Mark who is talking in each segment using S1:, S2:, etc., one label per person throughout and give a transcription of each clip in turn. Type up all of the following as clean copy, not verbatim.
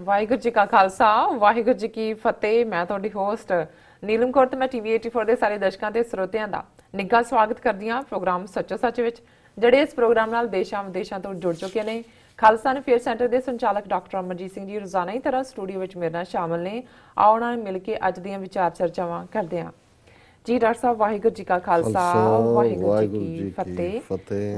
S1: ਵਾਹਿਗੁਰੂ ਜੀ ਕਾ ਖਾਲਸਾ ਵਾਹਿਗੁਰੂ ਜੀ ਕੀ ਫਤਿਹ। ਮੈਂ ਤੁਹਾਡੀ ਹੋਸਟ ਨੀਲਮ ਕੌਰ ਤੇ ਮੈਂ ਟੀਵੀ 84 ਦੇ ਸਾਰੇ ਦਰਸ਼ਕਾਂ ਤੇ ਸਰੋਤਿਆਂ ਦਾ ਨਿੱਘਾ ਸਵਾਗਤ ਕਰਦੀ ਹਾਂ ਪ੍ਰੋਗਰਾਮ ਸੱਚੋ ਸੱਚ ਵਿੱਚ, ਜਿਹੜੇ ਇਸ ਪ੍ਰੋਗਰਾਮ ਨਾਲ ਦੇਸ਼ਾਂ ਵਿਦੇਸ਼ਾਂ ਤੋਂ ਜੁੜ ਚੁੱਕੇ ਨੇ। ਖਾਲਸਾ ਅਫੇਅਰ ਸੈਂਟਰ ਦੇ ਸੰਚਾਲਕ ਡਾਕਟਰ ਅਮਰਜੀਤ ਸਿੰਘ ਜੀ ਰੋਜ਼ਾਨਾ ਹੀ ਤਰ੍ਹਾਂ ਸਟੂਡੀਓ ਵਿੱਚ ਮੇਰੇ ਨਾਲ ਸ਼ਾਮਲ ਨੇ। ਆਓ ਨਾਲ ਮਿਲ ਕੇ ਅੱਜ ਦੀਆਂ ਵਿਚਾਰ ਚਰਚਾਵਾਂ ਕਰਦੇ ਹਾਂ। जी डॉक्टर साहब वाहिगुरू जी का खालसा वाहिगुरू जी की फतेह।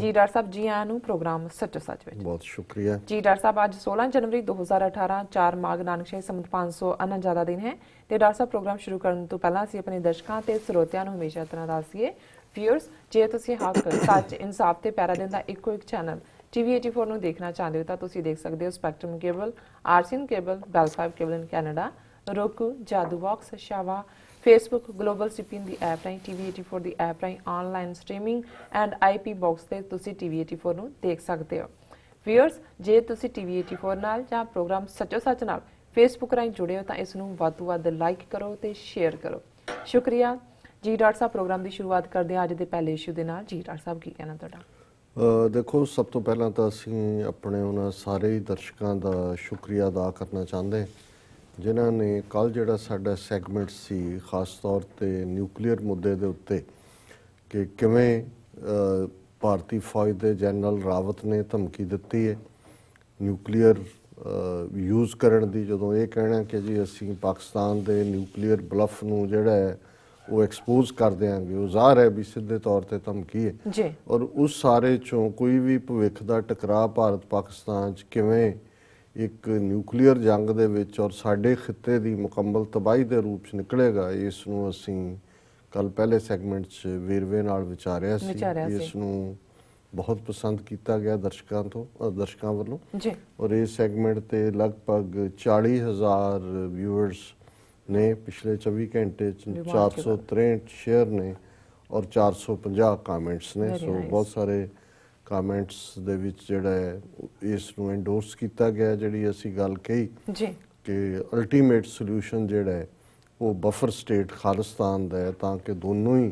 S1: जी डॉक्टर साहब जी आयां नूं प्रोग्राम सच्चो सच विच
S2: बहुत शुक्रिया
S1: जी। डॉक्टर साहब अज 16 जनवरी 2018 4 माघ नानक शाही संमत 549 दिन है ते डॉक्टर साहब प्रोग्राम शुरू करन तो पहला असीं अपने दर्शकां ते ਸਰੋਤਿਆਂ ਨੂੰ ਹਮੇਸ਼ਾ ਤਰ੍ਹਾਂ ਦੱਸੀਏ व्यूअर्स ਜੇ ਤੁਸੀਂ ਹੱਕ ਸੱਚ ਇਨਸਾਫ ਤੇ ਪੈਰਾ ਦਿੰਦਾ ਇੱਕੋ ਇੱਕ ਚੈਨਲ ਟੀਵੀ 84 ਨੂੰ ਦੇਖਣਾ ਚਾਹੁੰਦੇ ਹੋ ਤਾਂ ਤੁਸੀਂ ਦੇਖ ਸਕਦੇ ਹੋ spectrum cable, RCN cable, Bell 5 cable in Canada, roku, Jadoo box, ਸ਼ਾਵਾ, फेसबुक ग्लोबल सिपिन दी ऐप राही, TV 84 दी ऐप राही online streaming and IP box ते तुसी TV 84 नूं देख सकते हो। व्यूअर्स जे तुसी TV 84 नाल जां प्रोग्राम सच्चो सच नाल फेसबुक राही जुड़े हो तां इस नूं वध तों वध लाइक करो ते शेयर करो। शुक्रिया जी। डॉक्टर साहब प्रोग्राम की शुरुआत करते हैं अज दे पहले इशू दे नाल। जी डॉक्टर साहब की कहना तुहाडा?
S2: देखो सब तो पहला तो असीं अपने उन्हां सारे दर्शकों का शुक्रिया अदा करना चाहते हैं जिन्हों ने कल जिहड़ा साडा सैगमेंट सी खास तौर पर न्यूक्लीयर मुद्दे के उत्ते कि किवें भारतीय फौज के जनरल रावत ने धमकी दी है न्यूक्लीयर यूज़ करने की, जदों ये कहना कि जी असीं पाकिस्तान के न्यूक्लीयर ब्लफ नूं जिहड़ा है वो एक्सपोज कर देंगे, वो ज़ाहिर है भी सीधे तौर पर धमकी है
S1: जी। और
S2: उस सारे चों कोई भी भविख का टकराव भारत पाकिस्तान किवें एक न्यूक्लीयर जंग दे विच और साडे खिते की मुकम्मल तबाही के रूप च निकलेगा, इसनूं असीं कल पहले सैगमेंट च वेरवे नाल विचारिया सी। इसनूं बहुत पसंद किया गया दर्शकों वालों और इस सैगमेंट ते लगभग 40,000 व्यूअर्स ने पिछले 24 घंटे 463 शेयर ने और 450 कामेंट्स ने। सो बहुत सारे कामेंट्स दे विच जिहड़ा है इस नूं एंडोर्स किया गया जिहड़ी असीं गल कही कि अल्टीमेट सोल्यूशन जिहड़ा है वो बफर स्टेट खालिस्तान दा है ताकि दोनों ही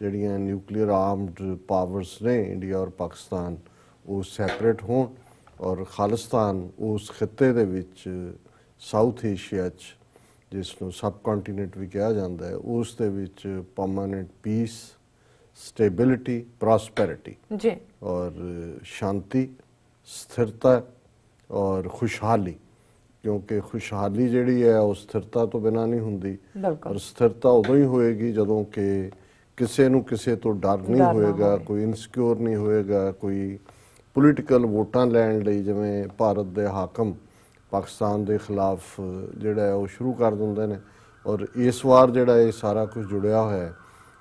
S2: जिहड़ियां न्यूक्लीयर आर्म्ड पावर्स ने इंडिया और पाकिस्तान वो सैपरेट होण और खालिस्तान उस खिते दे विच साउथ एशिया जिसनूं सब कॉन्टीनेंट भी कहा जाता है उस दे विच परमानेंट पीस, स्टेबिलिटी, प्रॉस्पेरिटी जी और शांति, स्थिरता और खुशहाली, क्योंकि खुशहाली जिहड़ी है वो स्थिरता तो बिना नहीं हुंदी और स्थिरता उदों ही होएगी जदों कि किसी नूं किसी तो डर नहीं होएगा, कोई इनसिक्योर नहीं होएगा, कोई पोलीटिकल वोटां लैण लई जिवें भारत दे हाकम पाकिस्तान के खिलाफ जिहड़ा है वो शुरू कर दिंदे ने। और इस वार जिहड़ा ये सारा कुछ जुड़िया होया है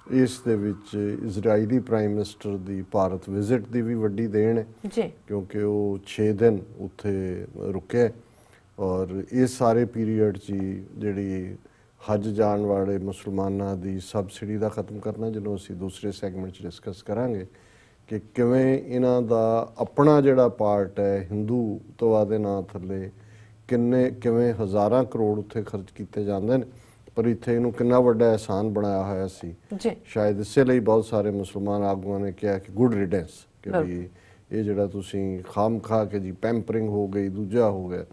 S2: इस दे विच इजराइली प्राइम मिनिस्टर दी भारत विजिट की भी वड्डी देन है क्योंकि वो 6 दिन उत्थे रुके और इस सारे पीरीयड ची जिहड़ी हज जाण वाले मुसलमानां दी सबसिडी दा खत्म करना, जिन्हों असीं दूसरे सैगमेंट च डिस्कस करांगे कि किवें इन्हां दा अपना जिहड़ा पार्ट है हिंदूत्व दे नां थल्ले किवें हज़ारां करोड़ उत्थे खर्च कीते जांदे ने पर इत्थे इनू कितना वड्डा एहसान बनाया होया सी। शायद इसे लिए बहुत सारे मुसलमान आगुआं ने कहा कि गुड रिडेंस कि भी ये जिहड़ा तुसीं खाम खा के जी पैंपरिंग हो गई दूजा हो गया,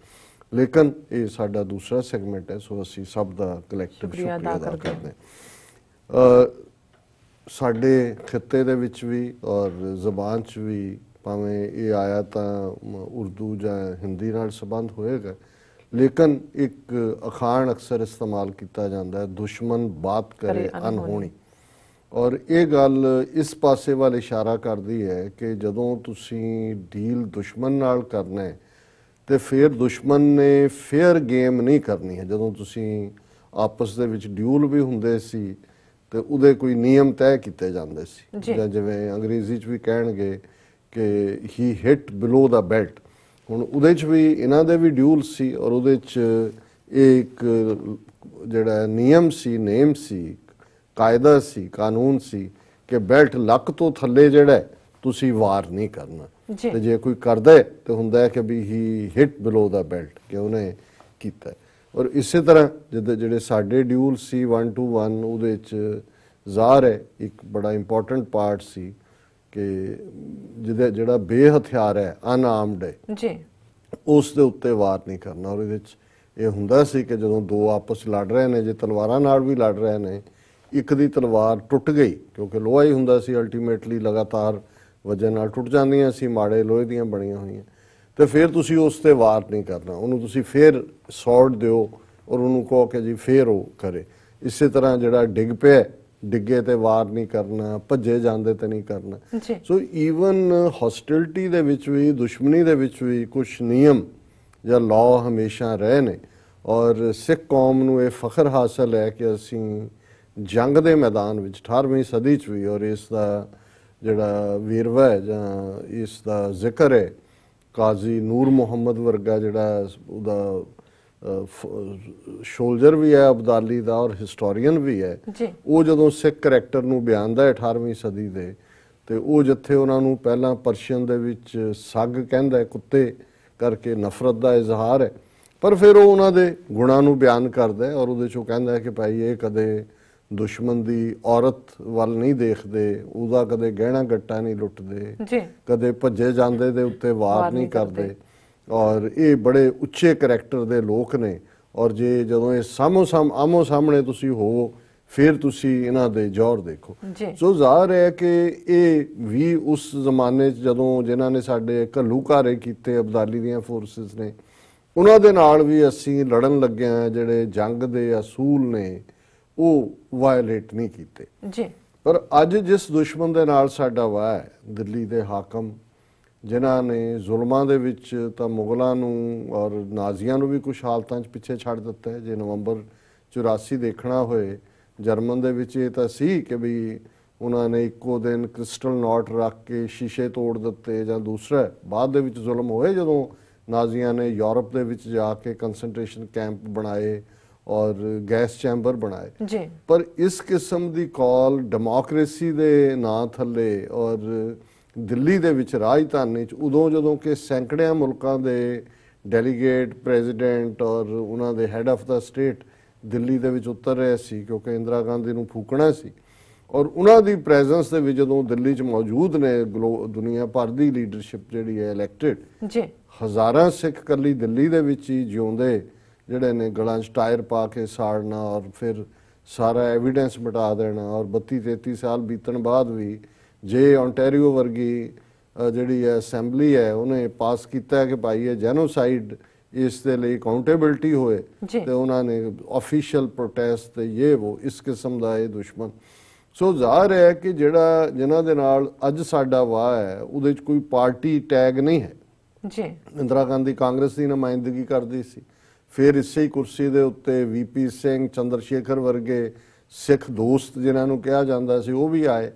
S2: लेकिन ये साडा दूसरा सैगमेंट है सो असीं सब दा कलैक्टिव शुक्रिया अदा करदे हां। साडे खिते दे विच भी और ज़बान च भी भावें ये आया तां उर्दू जां हिंदी नाल संबंध होएगा, लेकिन एक अखाण अक्सर इस्तेमाल किया जाता है दुश्मन बात करे अनहोनी और ये गल इस पासे वाल इशारा करती है कि जदों तुसीं डील दुश्मन नाल करना है तो फिर दुश्मन ने फेयर गेम नहीं करनी है। जदों तुसीं आपस दे विच ड्यूल भी हुंदे सी तो उहदे कोई नियम तय किए जाते सी, जिवें अंग्रेजी च भी कहणगे कि ही हिट बिलो द बेल्ट। हुण उहदे च भी इन्हां दे भी ड्यूल सी और उहदे च एक जिहड़ा नियम सी, नेम सी, कायदा सी, कानून सी कि बेल्ट लक तो थल्ले जिहड़ा तुसीं वार नहीं करना ते जे कोई करदा तो हुंदा है कि भी ही हिट बिलो द बेल्ट कि उहने कीता। और इसे तरह जिहड़े साडे ड्यूल सी 1 to 1 उहदे च ज़ाहिर है एक बड़ा इंपॉर्टेंट पार्ट सी कि जिहड़ा बेहथियार है अनआर्मड है जी उस दे उत्ते वार नहीं करना और इहदे ਇਹ ਹੁੰਦਾ ਸੀ ਕਿ ਜਦੋਂ ਦੋ ਆਪਸ ਲੜ ਰਹੇ ਨੇ, ਜੇ ਤਲਵਾਰਾਂ ਨਾਲ ਵੀ ਲੜ ਰਹੇ ਨੇ, ਇੱਕ ਦੀ ਤਲਵਾਰ ਟੁੱਟ ਗਈ ਕਿਉਂਕਿ ਲੋਹਾ ਹੀ ਹੁੰਦਾ ਸੀ, ਅਲਟੀਮੇਟਲੀ ਲਗਾਤਾਰ ਵਜਨ ਨਾਲ ਟੁੱਟ ਜਾਂਦੀਆਂ ਸੀ, ਮਾੜੇ ਲੋਹੇ ਦੀਆਂ ਬਣੀਆਂ ਹੋਈਆਂ, ਤੇ ਫਿਰ ਤੁਸੀਂ ਉਸ ਤੇ ਵਾਰ ਨਹੀਂ ਕਰਨਾ, ਉਹਨੂੰ ਤੁਸੀਂ ਫਿਰ ਸੌਰਡ ਦਿਓ ਔਰ ਉਹਨੂੰ ਕਹੋ ਕਿ ਜੀ ਫਿਰ ਉਹ ਕਰੇ। ਇਸੇ ਤਰ੍ਹਾਂ ਜਿਹੜਾ ਡਿੱਗ ਪਿਆ, ਡਿੱਗੇ ਤੇ ਵਾਰ ਨਹੀਂ ਕਰਨਾ, ਭੱਜੇ ਜਾਂਦੇ ਤੇ ਨਹੀਂ ਕਰਨਾ। ਸੋ ਈਵਨ ਹੌਸਟਿਲਿਟੀ ਦੇ ਵਿੱਚ ਵੀ, ਦੁਸ਼ਮਣੀ ਦੇ ਵਿੱਚ ਵੀ ਕੁਝ ਨਿਯਮ ਜਾਂ ਲਾਅ ਹਮੇਸ਼ਾ ਰਹੇ ਨੇ। ਔਰ ਸਿੱਖ ਕੌਮ ਨੂੰ ਇਹ ਫਖਰ ਹਾਸਲ ਹੈ ਕਿ ਅਸੀਂ ਜੰਗ ਦੇ ਮੈਦਾਨ ਵਿੱਚ 18ਵੀਂ ਸਦੀ 'ਚ ਵੀ, ਔਰ ਇਸ ਦਾ ਜਿਹੜਾ ਵੇਰਵਾ ਹੈ ਜਾਂ ਇਸ ਦਾ ਜ਼ਿਕਰ ਹੈ, ਕਾਜ਼ੀ ਨੂਰ ਮੁਹੰਮਦ ਵਰਗਾ ਜਿਹੜਾ ਉਹਦਾ ਸ਼ੋਲਜਰ ਵੀ ਹੈ ਅਬਦਾਲੀ ਦਾ ਔਰ ਹਿਸਟੋਰੀਅਨ ਵੀ ਹੈ, ਉਹ ਜਦੋਂ ਸਿੱਖ ਕਰੈਕਟਰ ਨੂੰ ਬਿਆਨਦਾ ਹੈ 18ਵੀਂ ਸਦੀ ਦੇ, ਤੇ ਉਹ ਜਿੱਥੇ ਉਹਨਾਂ ਨੂੰ ਪਹਿਲਾਂ ਪਰਸ਼ੀਅਨ ਦੇ ਵਿੱਚ ਸੱਗ ਕਹਿੰਦਾ ਹੈ, ਕੁੱਤੇ ਕਰਕੇ ਨਫ਼ਰਤ ਦਾ ਇਜ਼ਹਾਰ ਹੈ, ਪਰ ਫਿਰ ਉਹ ਉਹਨਾਂ ਦੇ ਗੁਣਾਂ ਨੂੰ ਬਿਆਨ ਕਰਦਾ ਹੈ ਔਰ ਉਹਦੇ 'ਚੋਂ ਕਹਿੰਦਾ ਹੈ ਕਿ ਭਾਈ ਇਹ ਕਦੇ ਦੁਸ਼ਮਣ ਦੀ ਔਰਤ ਵੱਲ ਨਹੀਂ ਦੇਖਦੇ, ਉਹਦਾ ਕਦੇ ਗਹਿਣਾ ਗੱਟਾ ਨਹੀਂ ਲੁੱਟਦੇ, ਕਦੇ ਭੱਜੇ ਜਾਂਦੇ ਦੇ ਉੱਤੇ ਵਾਰ ਨਹੀਂ ਕਰਦੇ, ਔਰ ਇਹ ਬੜੇ ਉੱਚੇ ਕਰੈਕਟਰ ਦੇ ਲੋਕ ਨੇ। ਔਰ ਜੇ ਜਦੋਂ ਇਹ ਆਮੋ ਸਾਹਮਣੇ ਤੁਸੀਂ ਹੋ, ਫਿਰ ਤੁਸੀਂ ਇਹਨਾਂ ਦੇ ਜੌਹਰ ਦੇਖੋ। ਸੋ ਜ਼ਾਹਰ ਹੈ ਕਿ ਇਹ ਵੀ ਉਸ ਜ਼ਮਾਨੇ 'ਚ ਜਦੋਂ ਜਿਨ੍ਹਾਂ ਨੇ ਸਾਡੇ ਘੱਲੂਘਾਰੇ ਕੀਤੇ ਅਬਦਾਲੀ ਦੀਆਂ ਫੋਰਸਿਸ ਨੇ, ਉਹਨਾਂ ਦੇ ਨਾਲ ਵੀ ਅਸੀਂ ਲੜਨ ਲੱਗੇ ਹਾਂ, ਜਿਹੜੇ ਜੰਗ ਦੇ ਅਸੂਲ ਨੇ ਉਹ ਵਾਇਲੇਟ ਨਹੀਂ ਕੀਤੇ। ਪਰ ਅੱਜ ਜਿਸ ਦੁਸ਼ਮਣ ਦੇ ਨਾਲ ਸਾਡਾ ਵਾਹ ਹੈ, ਦਿੱਲੀ ਦੇ ਹਾਕਮ, ਜਿਨ੍ਹਾਂ ਨੇ ਜ਼ੁਲਮਾਂ ਦੇ ਵਿੱਚ ਤਾਂ ਮੁਗਲਾਂ ਨੂੰ ਔਰ ਨਾਜ਼ੀਆਂ ਨੂੰ ਵੀ ਕੁਝ ਹਾਲਤਾਂ 'ਚ ਪਿੱਛੇ ਛੱਡ ਦਿੱਤਾ ਹੈ। ਜੇ ਨਵੰਬਰ 84 ਦੇਖਣਾ ਹੋਏ, ਜਰਮਨ ਦੇ ਵਿੱਚ ਇਹ ਤਾਂ ਸੀ ਕਿ ਵੀ ਉਹਨਾਂ ਨੇ ਇੱਕੋ ਦਿਨ ਕ੍ਰਿਸਟਲ ਨੋਟ ਰੱਖ ਕੇ ਸ਼ੀਸ਼ੇ ਤੋੜ ਦਿੱਤੇ, ਜਾਂ ਦੂਸਰਾ ਬਾਅਦ ਦੇ ਵਿੱਚ ਜ਼ੁਲਮ ਹੋਏ ਜਦੋਂ ਨਾਜ਼ੀਆਂ ਨੇ ਯੂਰਪ ਦੇ ਵਿੱਚ ਜਾ ਕੇ ਕੰਸਨਟ੍ਰੇਸ਼ਨ ਕੈਂਪ ਬਣਾਏ ਔਰ ਗੈਸ ਚੈਂਬਰ ਬਣਾਏ। ਪਰ ਇਸ ਕਿਸਮ ਦੀ ਕਾਲ ਡੈਮੋਕ੍ਰੇਸੀ ਦੇ ਨਾਂ ਥੱਲੇ ਔਰ ਦਿੱਲੀ ਦੇ ਵਿੱਚ ਰਾਜਧਾਨੀ 'ਚ ਉਦੋਂ ਜਦੋਂ ਕਿ ਸੈਂਕੜਿਆਂ ਮੁਲਕਾਂ ਦੇ ਡੈਲੀਗੇਟ, ਪ੍ਰੈਜ਼ੀਡੈਂਟ ਔਰ ਉਹਨਾਂ ਦੇ head of the state Delhi ਦੇ ਵਿੱਚ ਉਤਰ ਰਹੇ ਸੀ ਕਿਉਂਕਿ ਇੰਦਰਾ ਗਾਂਧੀ ਨੂੰ ਫੂਕਣਾ ਸੀ, ਔਰ ਉਹਨਾਂ ਦੀ ਪ੍ਰੈਜ਼ੈਂਸ ਦੇ ਵਿੱਚ ਜਦੋਂ ਦਿੱਲੀ 'ਚ ਮੌਜੂਦ ਨੇ ਦੁਨੀਆ ਭਰ ਦੀ ਲੀਡਰਸ਼ਿਪ ਜਿਹੜੀ ਹੈ ਇਲੈਕਟਿਡ, ਹਜ਼ਾਰਾਂ ਸਿੱਖ ਇਕੱਲੀ ਦਿੱਲੀ ਦੇ ਵਿੱਚ ਹੀ ਜਿਉਂਦੇ ਜਿਹੜੇ ਨੇ ਗਲਾਂ 'ਚ ਟਾਇਰ ਪਾ ਕੇ ਸਾੜਨਾ ਔਰ ਫਿਰ ਸਾਰਾ ਐਵੀਡੈਂਸ ਮਿਟਾ ਦੇਣਾ, ਔਰ 32-33 ਸਾਲ ਬੀਤਣ ਬਾਅਦ ਵੀ ਜੇ ਓਨਟਾਰੀਓ ਵਰਗੀ ਜਿਹੜੀ ਹੈ ਅਸੈਂਬਲੀ ਹੈ ਉਹਨੇ ਪਾਸ ਕੀਤਾ ਹੈ ਕਿ ਭਾਈ ਇਹ ਜੈਨੋਸਾਈਡ ਇਸ ਦੇ ਲਈ ਅਕਾਊਂਟੇਬਿਲਟੀ ਹੋਏ, ਤੇ ਉਹਨਾਂ ਨੇ ਆਫੀਸ਼ੀਅਲ ਪ੍ਰੋਟੈਸਟ ਤੇ ਇਹ ਉਹ ਇਸ ਕਿਸਮ ਦਾ ਇਹ ਦੁਸ਼ਮਣ। ਸੋ ਜ਼ਾਹਰ ਹੈ ਕਿ ਜਿਹੜਾ ਜਿਨ੍ਹਾਂ ਦੇ ਨਾਲ ਅੱਜ ਸਾਡਾ ਵਾਹ ਹੈ ਉਹਦੇ 'ਚ ਕੋਈ ਪਾਰਟੀ ਟੈਗ ਨਹੀਂ ਹੈ। ਇੰਦਰਾ ਗਾਂਧੀ ਕਾਂਗਰਸ ਦੀ ਨੁਮਾਇੰਦਗੀ ਕਰਦੀ ਸੀ, ਫਿਰ ਇਸੇ ਹੀ ਕੁਰਸੀ ਦੇ ਉੱਤੇ VP ਸਿੰਘ, ਚੰਦਰਸ਼ੇਖਰ ਵਰਗੇ ਸਿੱਖ ਦੋਸਤ ਜਿਨ੍ਹਾਂ ਨੂੰ ਕਿਹਾ ਜਾਂਦਾ ਸੀ ਉਹ ਵੀ ਆਏ,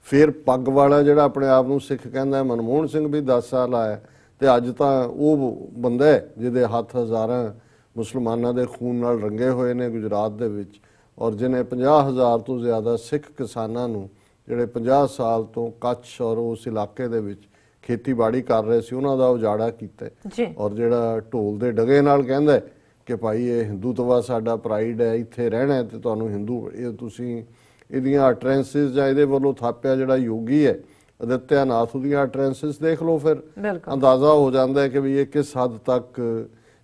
S2: ਫਿਰ ਪੱਗ ਵਾਲਾ ਜਿਹੜਾ ਆਪਣੇ ਆਪ ਨੂੰ ਸਿੱਖ ਕਹਿੰਦਾ ਮਨਮੋਹਨ ਸਿੰਘ ਵੀ 10 ਸਾਲ ਆਇਆ, ਤੇ ਅੱਜ ਤਾਂ ਉਹ ਬੰਦਾ ਹੈ ਜਿਹਦੇ ਹੱਥ ਹਜ਼ਾਰਾਂ ਮੁਸਲਮਾਨਾਂ ਦੇ ਖੂਨ ਨਾਲ ਰੰਗੇ ਹੋਏ ਨੇ ਗੁਜਰਾਤ ਦੇ ਵਿੱਚ, ਔਰ ਜਿਹਨੇ 50,000 ਤੋਂ ਜ਼ਿਆਦਾ ਸਿੱਖ ਕਿਸਾਨਾਂ ਨੂੰ ਜਿਹੜੇ 50 ਸਾਲ ਤੋਂ ਕੱਛ ਔਰ ਉਸ ਇਲਾਕੇ ਦੇ ਵਿੱਚ ਖੇਤੀਬਾੜੀ ਕਰ ਰਹੇ ਸੀ ਉਹਨਾਂ ਦਾ ਉਜਾੜਾ ਕੀਤਾ, ਔਰ ਜਿਹੜਾ ਢੋਲ ਦੇ ਡਗੇ ਨਾਲ ਕਹਿੰਦਾ ਕਿ ਭਾਈ ਇਹ ਹਿੰਦੂਤਵਾ ਸਾਡਾ ਪ੍ਰਾਈਡ ਹੈ, ਇੱਥੇ ਰਹਿਣਾ ਤੇ ਤੁਹਾਨੂੰ ਹਿੰਦੂ, ਇਹ ਤੁਸੀਂ ਇਹਦੀਆਂ ਅਟਰੈਂਸਿਸ ਜਾਂ ਇਹਦੇ ਵੱਲੋਂ ਥਾਪਿਆ ਜਿਹੜਾ ਯੋਗੀ ਹੈ ਅਦਿੱਤਿਆ ਨਾਥ, ਉਹਦੀਆਂ ਅਟਰੈਂਸਿਸ ਦੇਖ ਲਓ, ਫਿਰ ਅੰਦਾਜ਼ਾ ਹੋ ਜਾਂਦਾ ਹੈ ਕਿ ਵੀ ਇਹ ਕਿਸ ਹੱਦ ਤੱਕ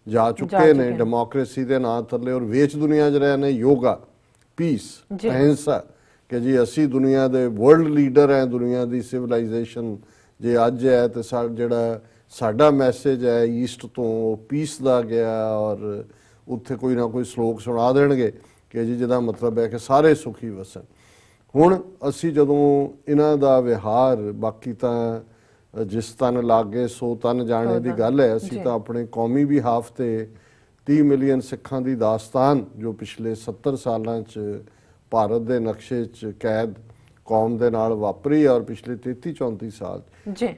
S2: ਜਾ ਚੁੱਕੇ ਨੇ ਡੈਮੋਕ੍ਰੇਸੀ ਦੇ ਨਾਂ ਥੱਲੇ, ਔਰ ਵੇਚ ਦੁਨੀਆ 'ਚ ਰਹੇ ਨੇ ਯੋਗਾ, ਪੀਸ, ਅਹਿੰਸਾ, ਕਿ ਜੀ ਅਸੀਂ ਦੁਨੀਆ ਦੇ ਵਰਲਡ ਲੀਡਰ ਹੈ, ਦੁਨੀਆ ਦੀ ਸਿਵਲਾਈਜੇਸ਼ਨ ਜੇ ਅੱਜ ਹੈ ਤੇ ਜਿਹੜਾ ਸਾਡਾ ਮੈਸੇਜ ਹੈ ਈਸਟ ਤੋਂ ਪੀਸ ਦਾ ਗਿਆ, ਔਰ ਉੱਥੇ ਕੋਈ ਨਾ ਕੋਈ ਸ਼ਲੋਕ ਸੁਣਾ ਦੇਣਗੇ ਕਿ ਜੀ ਜਿਹਦਾ ਮਤਲਬ ਹੈ ਕਿ ਸਾਰੇ ਸੁਖੀ ਵਸਣ। ਹੁਣ ਅਸੀਂ ਜਦੋਂ ਇਹਨਾਂ ਦਾ ਵਿਹਾਰ, ਬਾਕੀ ਤਾਂ ਜਿਸ ਤਨ ਲਾਗੇ ਸੋ ਤਨ ਜਾਣੇ ਦੀ ਗੱਲ ਹੈ, ਅਸੀਂ ਤਾਂ ਆਪਣੇ ਕੌਮੀ ਬਿਹਾਫ ਤੇ 30 ਮਿਲੀਅਨ ਸਿੱਖਾਂ ਦੀ ਦਾਸਤਾਨ ਜੋ ਪਿਛਲੇ 70 ਸਾਲਾਂ 'ਚ ਭਾਰਤ ਦੇ ਨਕਸ਼ੇ 'ਚ ਕੈਦ ਕੌਮ ਦੇ ਨਾਲ ਵਾਪਰੀ ਔਰ ਪਿਛਲੇ 33-34 ਸਾਲ,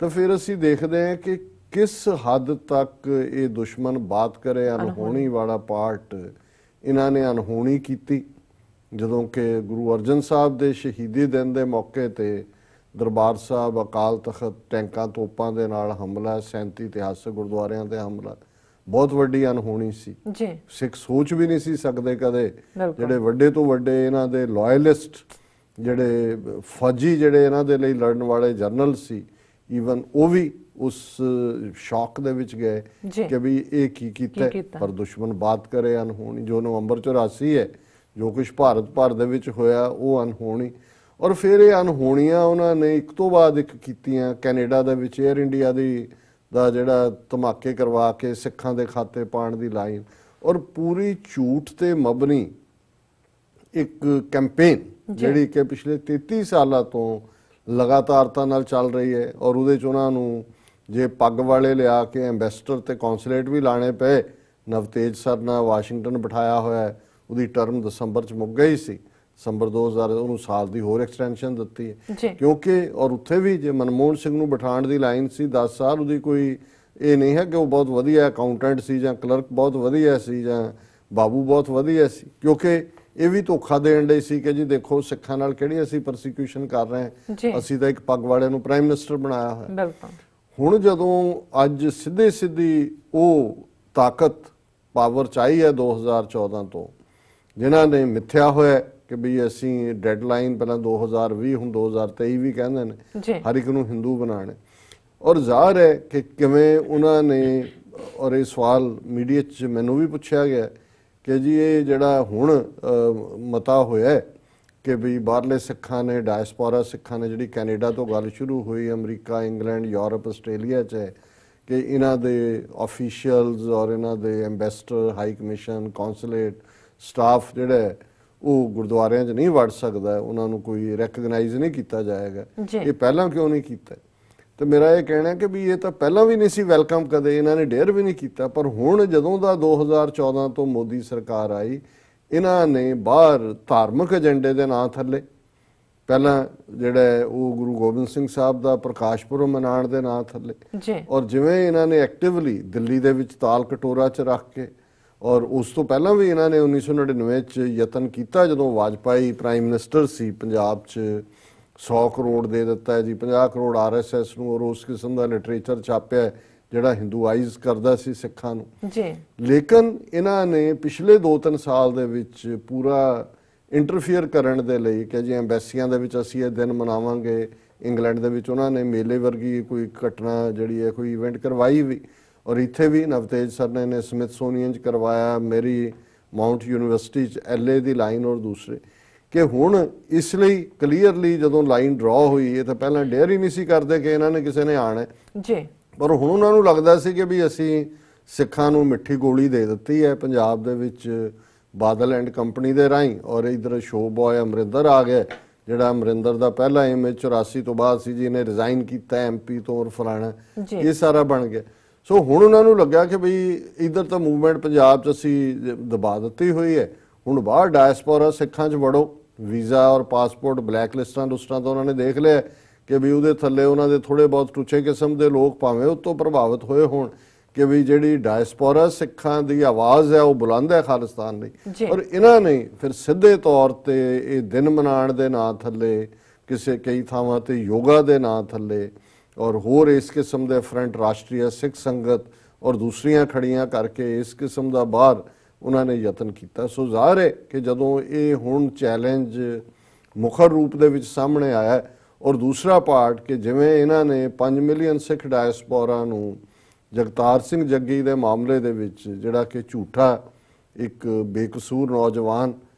S2: ਤਾਂ ਫਿਰ ਅਸੀਂ ਦੇਖਦੇ ਹਾਂ ਕਿ ਕਿਸ ਹੱਦ ਤੱਕ ਇਹ ਦੁਸ਼ਮਣ ਬਾਤ ਕਰੇ ਅਨਹੋਣੀ ਵਾਲਾ ਪਾਰਟ ਇਹਨਾਂ ਨੇ ਅਨਹੋਣੀ ਕੀਤੀ। ਜਦੋਂ ਕਿ ਗੁਰੂ ਅਰਜਨ ਸਾਹਿਬ ਦੇ ਸ਼ਹੀਦੀ ਦਿਨ ਦੇ ਮੌਕੇ ਤੇ ਦਰਬਾਰ ਸਾਹਿਬ ਅਕਾਲ ਤਖਤ ਟੈਂਕਾਂ ਤੋਪਾਂ ਦੇ ਨਾਲ ਹਮਲਾ, 37 ਇਤਿਹਾਸਕ ਗੁਰਦੁਆਰਿਆਂ ਤੇ ਹਮਲਾ, ਬਹੁਤ ਵੱਡੀ ਅਨਹੋਣੀ ਸੀ। ਸਿੱਖ ਸੋਚ ਵੀ ਨਹੀਂ ਸੀ ਸਕਦੇ ਕਦੇ, ਜਿਹੜੇ ਵੱਡੇ ਤੋਂ ਵੱਡੇ ਇਹਨਾਂ ਦੇ ਲਾਇਲਿਸਟ ਜਿਹੜੇ ਫੌਜੀ ਜਿਹੜੇ ਇਹਨਾਂ ਦੇ ਲਈ ਲੜਨ ਵਾਲੇ ਜਰਨਲ ਸੀ, ਈਵਨ ਉਹ ਵੀ ਉਸ ਸ਼ੌਕ ਦੇ ਵਿੱਚ ਗਏ
S1: ਜੀ।
S2: ਕਿ ਵੀ ਇਹ ਕੀ ਕੀਤਾ ਹੈ। ਪਰ ਦੁਸ਼ਮਣ ਬਾਤ ਕਰੇ ਅਨਹੋਣੀ, ਜੋ ਨਵੰਬਰ 84 ਹੈ, ਜੋ ਕੁਝ ਭਾਰਤ ਭਰ ਦੇ ਵਿੱਚ ਹੋਇਆ ਉਹ ਅਨਹੋਣੀ। ਔਰ ਫਿਰ ਇਹ ਅਨਹੋਣੀਆਂ ਉਹਨਾਂ ਨੇ ਇੱਕ ਤੋਂ ਬਾਅਦ ਇੱਕ ਕੀਤੀਆਂ। ਕੈਨੇਡਾ ਦੇ ਵਿੱਚ 에ਅਰ ਇੰਡੀਆ ਦਾ ਜਿਹੜਾ ਧਮਾਕੇ ਕਰਵਾ ਕੇ ਸਿੱਖਾਂ ਦੇ ਖਾਤੇ ਪਾਉਣ ਦੀ ਲਾਈਨ, ਔਰ ਪੂਰੀ ਝੂਠ ਤੇ ਮਬਨੀ ਇੱਕ ਕੈਂਪੇਨ ਜਿਹੜੀ ਕਿ ਪਿਛਲੇ 33 ਸਾਲਾਂ ਤੋਂ ਲਗਾਤਾਰਤਾ ਨਾਲ ਚੱਲ ਰਹੀ ਹੈ। ਔਰ ਉਹਦੇ 'ਚ ਉਹਨਾਂ ਨੂੰ ਜੇ ਪੱਗ ਵਾਲੇ ਲਿਆ ਕੇ ਐਂਬੈਸਡਰ ਤੇ ਕੌਂਸੂਲੇਟ ਵੀ ਲਾਣੇ ਪਏ। ਨਵਤੇਜ ਸਰ ਨਾਲ ਵਾਸ਼ਿੰਗਟਨ ਬਿਠਾਇਆ ਹੋਇਆ, ਉਹਦੀ ਟਰਮ ਦਸੰਬਰ 'ਚ ਮੁੱਕ ਗਈ ਸੀ। ਦਸੰਬਰ 2000 ਉਹਨੂੰ ਸਾਲ ਦੀ ਹੋਰ ਐਕਸਟੈਂਸ਼ਨ ਦਿੱਤੀ ਹੈ ਕਿਉਂਕਿ ਔਰ ਉੱਥੇ ਵੀ ਜੇ ਮਨਮੋਹਨ ਸਿੰਘ ਨੂੰ ਬਿਠਾਉਣ ਦੀ ਲਾਈਨ ਸੀ 10 ਸਾਲ, ਉਹਦੀ ਕੋਈ ਇਹ ਨਹੀਂ ਹੈ ਕਿ ਉਹ ਬਹੁਤ ਵਧੀਆ ਅਕਾਊਂਟੈਂਟ ਸੀ ਜਾਂ ਕਲਰਕ ਬਹੁਤ ਵਧੀਆ ਸੀ ਜਾਂ ਬਾਬੂ ਬਹੁਤ ਵਧੀਆ ਸੀ, ਕਿਉਂਕਿ ਇਹ ਵੀ ਧੋਖਾ ਦੇਣ ਲਈ ਸੀ ਕਿ ਜੀ ਦੇਖੋ ਸਿੱਖਾਂ ਨਾਲ ਕਿਹੜੀ ਅਸੀਂ ਪਰਸੀਕਿਊਸ਼ਨ ਕਰ ਰਹੇ ਹਾਂ, ਅਸੀਂ ਤਾਂ ਇੱਕ ਪੱਗ ਵਾਲੇ ਨੂੰ ਪ੍ਰਾਈਮ ਮਿਨਿਸਟਰ ਬਣਾਇਆ ਹੋਇਆ। ਹੁਣ ਜਦੋਂ ਅੱਜ ਸਿੱਧੀ ਉਹ ਤਾਕਤ ਪਾਵਰ ਚ ਆਈ ਹੈ 2014 ਤੋਂ, ਜਿਨ੍ਹਾਂ ਨੇ ਮਿੱਥਿਆ ਹੋਇਆ ਕਿ ਵੀ ਅਸੀਂ ਡੈਡਲਾਈਨ ਪਹਿਲਾਂ 2020 ਹੁਣ 2023 ਵੀ ਕਹਿੰਦੇ ਨੇ ਹਰ ਇੱਕ ਨੂੰ ਹਿੰਦੂ ਬਣਾਉਣਾ। ਔਰ ਜ਼ਾਹਰ ਹੈ ਕਿ ਕਿਵੇਂ ਉਹਨਾਂ ਨੇ, ਔਰ ਇਹ ਸਵਾਲ ਮੀਡੀਆ 'ਚ ਮੈਨੂੰ ਵੀ ਪੁੱਛਿਆ ਗਿਆ ਕਿ ਜੀ ਇਹ ਜਿਹੜਾ ਹੁਣ ਮਤਾ ਹੋਇਆ ਕਿ ਵੀ ਬਾਹਰਲੇ ਸਿੱਖਾਂ ਨੇ, ਡਾਇਸਪੋਰਾ ਸਿੱਖਾਂ ਨੇ, ਜਿਹੜੀ ਕੈਨੇਡਾ ਤੋਂ ਗੱਲ ਸ਼ੁਰੂ ਹੋਈ, ਅਮਰੀਕਾ, ਇੰਗਲੈਂਡ, ਯੂਰਪ, ਆਸਟ੍ਰੇਲੀਆ 'ਚ ਹੈ ਕਿ ਇਹਨਾਂ ਦੇ ਆਫੀਸ਼ੀਅਲਸ ਔਰ ਇਹਨਾਂ ਦੇ ambassador, high commission, consulate staff ਜਿਹੜਾ ਉਹ ਗੁਰਦੁਆਰਿਆਂ 'ਚ ਨਹੀਂ ਵੜ ਸਕਦਾ, ਉਹਨਾਂ ਨੂੰ ਕੋਈ ਰੈਕਗਨਾਈਜ਼ ਨਹੀਂ ਕੀਤਾ ਜਾਏਗਾ। ਇਹ ਪਹਿਲਾਂ ਕਿਉਂ ਨਹੀਂ ਕੀਤਾ? ਤੇ ਮੇਰਾ ਇਹ ਕਹਿਣਾ ਕਿ ਵੀ ਇਹ ਤਾਂ ਪਹਿਲਾਂ ਵੀ ਨਹੀਂ ਸੀ ਵੈਲਕਮ, ਕਦੇ ਇਹਨਾਂ ਨੇ ਡੇਅਰ ਵੀ ਨਹੀਂ ਕੀਤਾ। ਪਰ ਹੁਣ ਜਦੋਂ ਦਾ 2014 ਤੋਂ ਮੋਦੀ ਸਰਕਾਰ ਆਈ, ਇਹਨਾਂ ਨੇ ਬਾਹਰ ਧਾਰਮਿਕ ਏਜੰਡੇ ਦੇ ਨਾਂ ਥੱਲੇ, ਪਹਿਲਾਂ ਜਿਹੜਾ ਉਹ ਗੁਰੂ ਗੋਬਿੰਦ ਸਿੰਘ ਸਾਹਿਬ ਦਾ ਪ੍ਰਕਾਸ਼ ਪੁਰਬ ਮਨਾਉਣ ਦੇ ਨਾਂ ਥੱਲੇ, ਔਰ ਜਿਵੇਂ ਇਹਨਾਂ ਨੇ ਐਕਟਿਵਲੀ ਦਿੱਲੀ ਦੇ ਵਿੱਚ ਤਾਲ ਕਟੋਰਾ 'ਚ ਰੱਖ ਕੇ, ਔਰ ਉਸ ਤੋਂ ਪਹਿਲਾਂ ਵੀ ਇਹਨਾਂ ਨੇ 1999 'ਚ ਯਤਨ ਕੀਤਾ ਜਦੋਂ ਵਾਜਪਾਈ ਪ੍ਰਾਈਮ ਮਿਨਿਸਟਰ ਸੀ, ਪੰਜਾਬ 'ਚ 100 ਕਰੋੜ ਦੇ ਦਿੱਤਾ ਹੈ ਜੀ, 50 ਕਰੋੜ RSS ਨੂੰ, ਔਰ ਉਸ ਕਿਸਮ ਦਾ ਲਿਟਰੇਚਰ ਛਾਪਿਆ ਜਿਹੜਾ ਹਿੰਦੂਆਈਜ਼ ਕਰਦਾ ਸੀ ਸਿੱਖਾਂ ਨੂੰ। ਲੇਕਿਨ ਇਹਨਾਂ ਨੇ ਪਿਛਲੇ 2-3 ਸਾਲ ਦੇ ਵਿੱਚ ਪੂਰਾ ਇੰਟਰਫੀਅਰ ਕਰਨ ਦੇ ਲਈ ਕਿ ਜੀ ਐਮਬੈਸੀਆਂ ਦੇ ਵਿੱਚ ਅਸੀਂ ਇਹ ਦਿਨ ਮਨਾਵਾਂਗੇ। ਇੰਗਲੈਂਡ ਦੇ ਵਿੱਚ ਉਹਨਾਂ ਨੇ ਮੇਲੇ ਵਰਗੀ ਕੋਈ ਘਟਨਾ ਜਿਹੜੀ ਹੈ, ਕੋਈ ਇਵੈਂਟ ਕਰਵਾਈ ਵੀ, ਔਰ ਇੱਥੇ ਵੀ ਨਵਤੇਜ ਸਰ ਨੇ ਸਮਿਥਸੋਨੀਅਨ 'ਚ ਕਰਵਾਇਆ, ਮੇਰੀ ਮਾਊਂਟ ਯੂਨੀਵਰਸਿਟੀ 'ਚ LA ਦੀ ਲਾਈਨ, ਔਰ ਦੂਸਰੇ ਕਿ ਹੁਣ ਇਸ ਲਈ ਕਲੀਅਰਲੀ ਜਦੋਂ ਲਾਈਨ ਡਰਾ ਹੋਈ, ਇਹ ਤਾਂ ਪਹਿਲਾਂ ਡੇਅਰ ਹੀ ਨਹੀਂ ਸੀ ਕਰਦੇ ਕਿ ਇਹਨਾਂ ਨੇ ਕਿਸੇ ਨੇ ਆਣਾ ਜੀ, ਪਰ ਹੁਣ ਉਹਨਾਂ ਨੂੰ ਲੱਗਦਾ ਸੀ ਕਿ ਵੀ ਅਸੀਂ ਸਿੱਖਾਂ ਨੂੰ ਮਿੱਠੀ ਗੋਲੀ ਦੇ ਦਿੱਤੀ ਹੈ ਪੰਜਾਬ ਦੇ ਵਿੱਚ ਬਾਦਲ ਐਂਡ ਕੰਪਨੀ ਦੇ ਰਾਹੀਂ, ਔਰ ਇਧਰ ਸ਼ੋ ਬॉय ਅਮਰਿੰਦਰ ਆ ਗਿਆ, ਜਿਹੜਾ ਅਮਰਿੰਦਰ ਦਾ ਪਹਿਲਾ ਇਮੇਜ 84 ਤੋਂ ਬਾਅਦ ਸੀ ਜੀ, ਇਹਨੇ ਰਿਜ਼ਾਈਨ ਕੀਤਾ MP ਤੋਂ ਔਰ ਫਲਾਣਾ, ਇਹ ਸਾਰਾ ਬਣ ਗਿਆ। ਸੋ ਹੁਣ ਉਹਨਾਂ ਨੂੰ ਲੱਗਾ ਕਿ ਬਈ ਇਧਰ ਤਾਂ ਮੂਵਮੈਂਟ ਪੰਜਾਬ 'ਚ ਅਸੀਂ ਦਬਾ ਦਿੱਤੀ ਹੋਈ ਹੈ, ਹੁਣ ਬਾਹਰ ਡਾਇਸਪੋਰਾ ਸਿੱਖਾਂ 'ਚ ਵੜੋ। ਵੀਜ਼ਾ ਔਰ ਪਾਸਪੋਰਟ ਬਲੈਕ ਲਿਸਟਾਂ ਤੋਂ ਉਹਨਾਂ ਨੇ ਦੇਖ ਲਿਆ ਕਿ ਵੀ ਉਹਦੇ ਥੱਲੇ ਉਹਨਾਂ ਦੇ ਥੋੜੇ ਬਹੁਤ ਟੁੱਚੇ ਕਿਸਮ ਦੇ ਲੋਕ ਭਾਵੇਂ ਉਹ ਤੋਂ ਪ੍ਰਭਾਵਿਤ ਹੋਏ ਹੋਣ ਕਿ ਵੀ ਜਿਹੜੀ ਡਾਇਸਪੋਰਾ ਸਿੱਖਾਂ ਦੀ ਆਵਾਜ਼ ਹੈ ਉਹ ਬੁਲੰਦ ਹੈ ਖਾਲਿਸਤਾਨ ਲਈ। ਔਰ ਇਹਨਾਂ ਨੇ ਫਿਰ ਸਿੱਧੇ ਤੌਰ ਤੇ ਇਹ ਦਿਨ ਮਨਾਉਣ ਦੇ ਨਾਂ ਥੱਲੇ, ਕਿਸੇ ਕਈ ਥਾਵਾਂ ਤੇ ਯੋਗਾ ਦੇ ਨਾਂ ਥੱਲੇ, ਔਰ ਹੋਰ ਇਸ ਕਿਸਮ ਦੇ ਫਰੰਟ, ਰਾਸ਼ਟਰੀ ਸਿੱਖ ਸੰਗਤ ਔਰ ਦੂਸਰੀਆਂ ਖੜੀਆਂ ਕਰਕੇ ਇਸ ਕਿਸਮ ਦਾ ਬਾਹਰ ਉਹਨਾਂ ਨੇ ਯਤਨ ਕੀਤਾ। ਸੋ ਜ਼ਾਹਰ ਹੈ ਕਿ ਜਦੋਂ ਇਹ ਹੁਣ ਚੈਲੰਜ ਮੁਖਰ ਰੂਪ ਦੇ ਵਿੱਚ ਸਾਹਮਣੇ ਆਇਆ, ਔਰ ਦੂਸਰਾ ਪਾਰਟ ਕਿ ਜਿਵੇਂ ਇਹਨਾਂ ਨੇ 5 ਮਿਲੀਅਨ ਸਿੱਖ ਡਾਇਸਪੋਰਾ ਨੂੰ ਜਗਤਾਰ ਸਿੰਘ ਜੱਗੀ ਦੇ ਮਾਮਲੇ ਦੇ ਵਿੱਚ, ਜਿਹੜਾ ਕਿ ਝੂਠਾ ਇੱਕ ਬੇਕਸੂਰ ਨੌਜਵਾਨ,